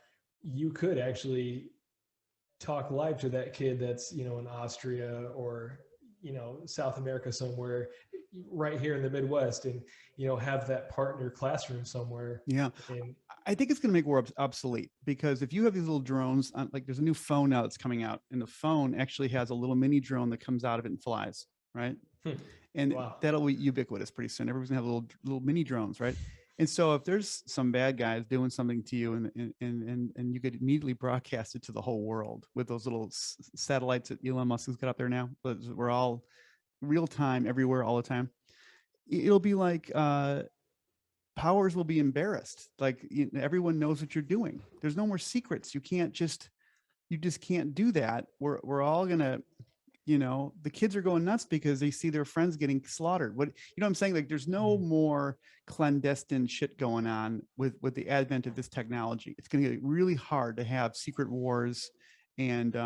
you could actually talk live to that kid that's in Austria or South America somewhere, right here in the Midwest, and have that partner classroom somewhere. Yeah. And I think it's going to make war obsolete, because if you have these little drones, like there's a new phone now that's coming out, and the phone actually has a little mini drone that comes out of it and flies, right? hmm, And wow. that'll be ubiquitous pretty soon. Everyone's gonna have little mini drones, right? And so if there's some bad guys doing something to you, and you could immediately broadcast it to the whole world with those little satellites that Elon Musk has got up there now, but we're all real time everywhere all the time. It'll be like powers will be embarrassed. Like, everyone knows what you're doing. There's no more secrets. You just can't do that. We're all gonna, the kids are going nuts because they see their friends getting slaughtered. What I'm saying? Like, there's no Mhm. more clandestine shit going on with the advent of this technology. It's going to get really hard to have secret wars and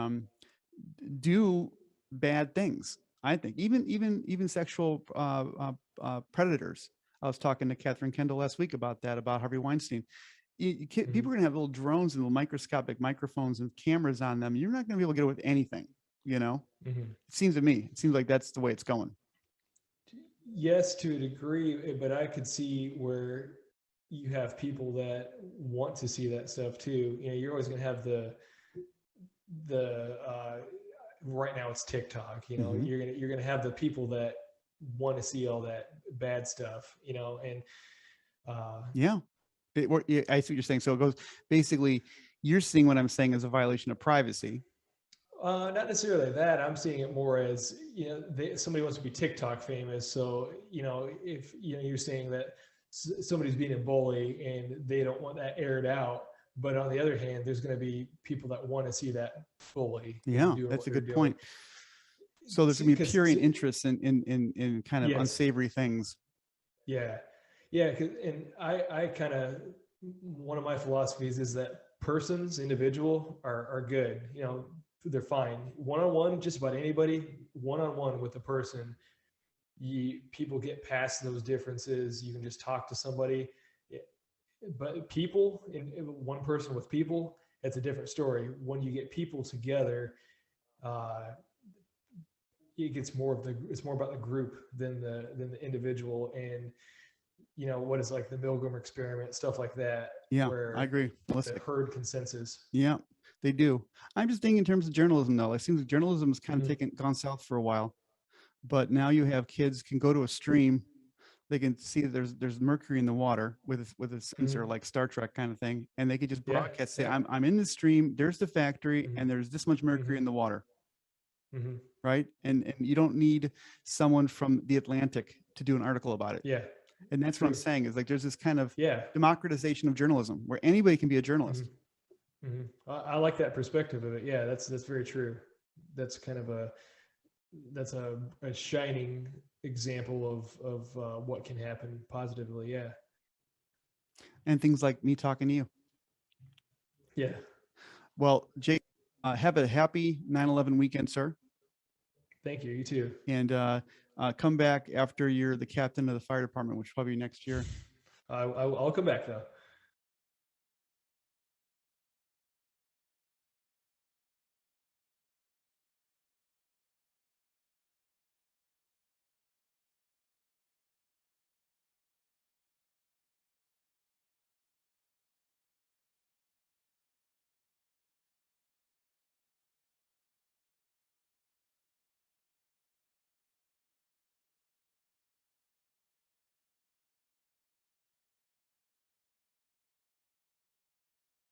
do bad things. I think even sexual predators. I was talking to Catherine Kendall last week about that, about Harvey Weinstein. People Mhm. are going to have little drones and little microscopic microphones and cameras on them. You're not going to be able to get away with anything. Mhm. It seems to me, it seems like that's the way it's going. Yes, to a degree, but I could see where you have people that want to see that stuff too. You're always going to have the right now it's TikTok. Hmm. You're gonna have the people that want to see all that bad stuff. And uh, Yeah. Yeah, I see what you're saying. So it goes, basically, you're seeing what I'm saying as a violation of privacy. not necessarily that. I'm seeing it more as somebody wants to be TikTok famous. So if you're saying that somebody's being a bully and they don't want that aired out, but on the other hand, there's going to be people that want to see that bully and Yeah, doing that's what a they're good doing. point. So there's gonna be Because pure interest in kind of yes, unsavory things. yeah, yeah. And I kind of, one of my philosophies is that individual are good. You know, they're fine. One-on-one, just about anybody, one-on-one with a person, people get past those differences. You can just talk to somebody. But people, one person with people, it's a different story. When you get people together, it gets it's more about the group than the individual. And you know what is like the Milgram experiment, stuff like that. Yeah, where I agree. the herd consensus. Yeah, they do. I'm just thinking in terms of journalism, though. It seems like journalism has kind of gone south for a while, but now you have kids can go to a stream. They can see that there's mercury in the water with a sensor, like Star Trek kind of thing, and they could just broadcast, say, I'm in the stream. There's the factory, and there's this much mercury in the water, right? And you don't need someone from the Atlantic to do an article about it. Yeah, and that's what I'm saying is like there's this kind of democratization of journalism where anybody can be a journalist. I like that perspective of it. Yeah, that's very true. That's kind of a shining example of what can happen positively. Yeah. And things like me talking to you. Yeah. Well, Jake, have a happy 9/11 weekend, sir. Thank you. You too. And come back after you're the captain of the fire department, which will probably be next year. I'll come back though.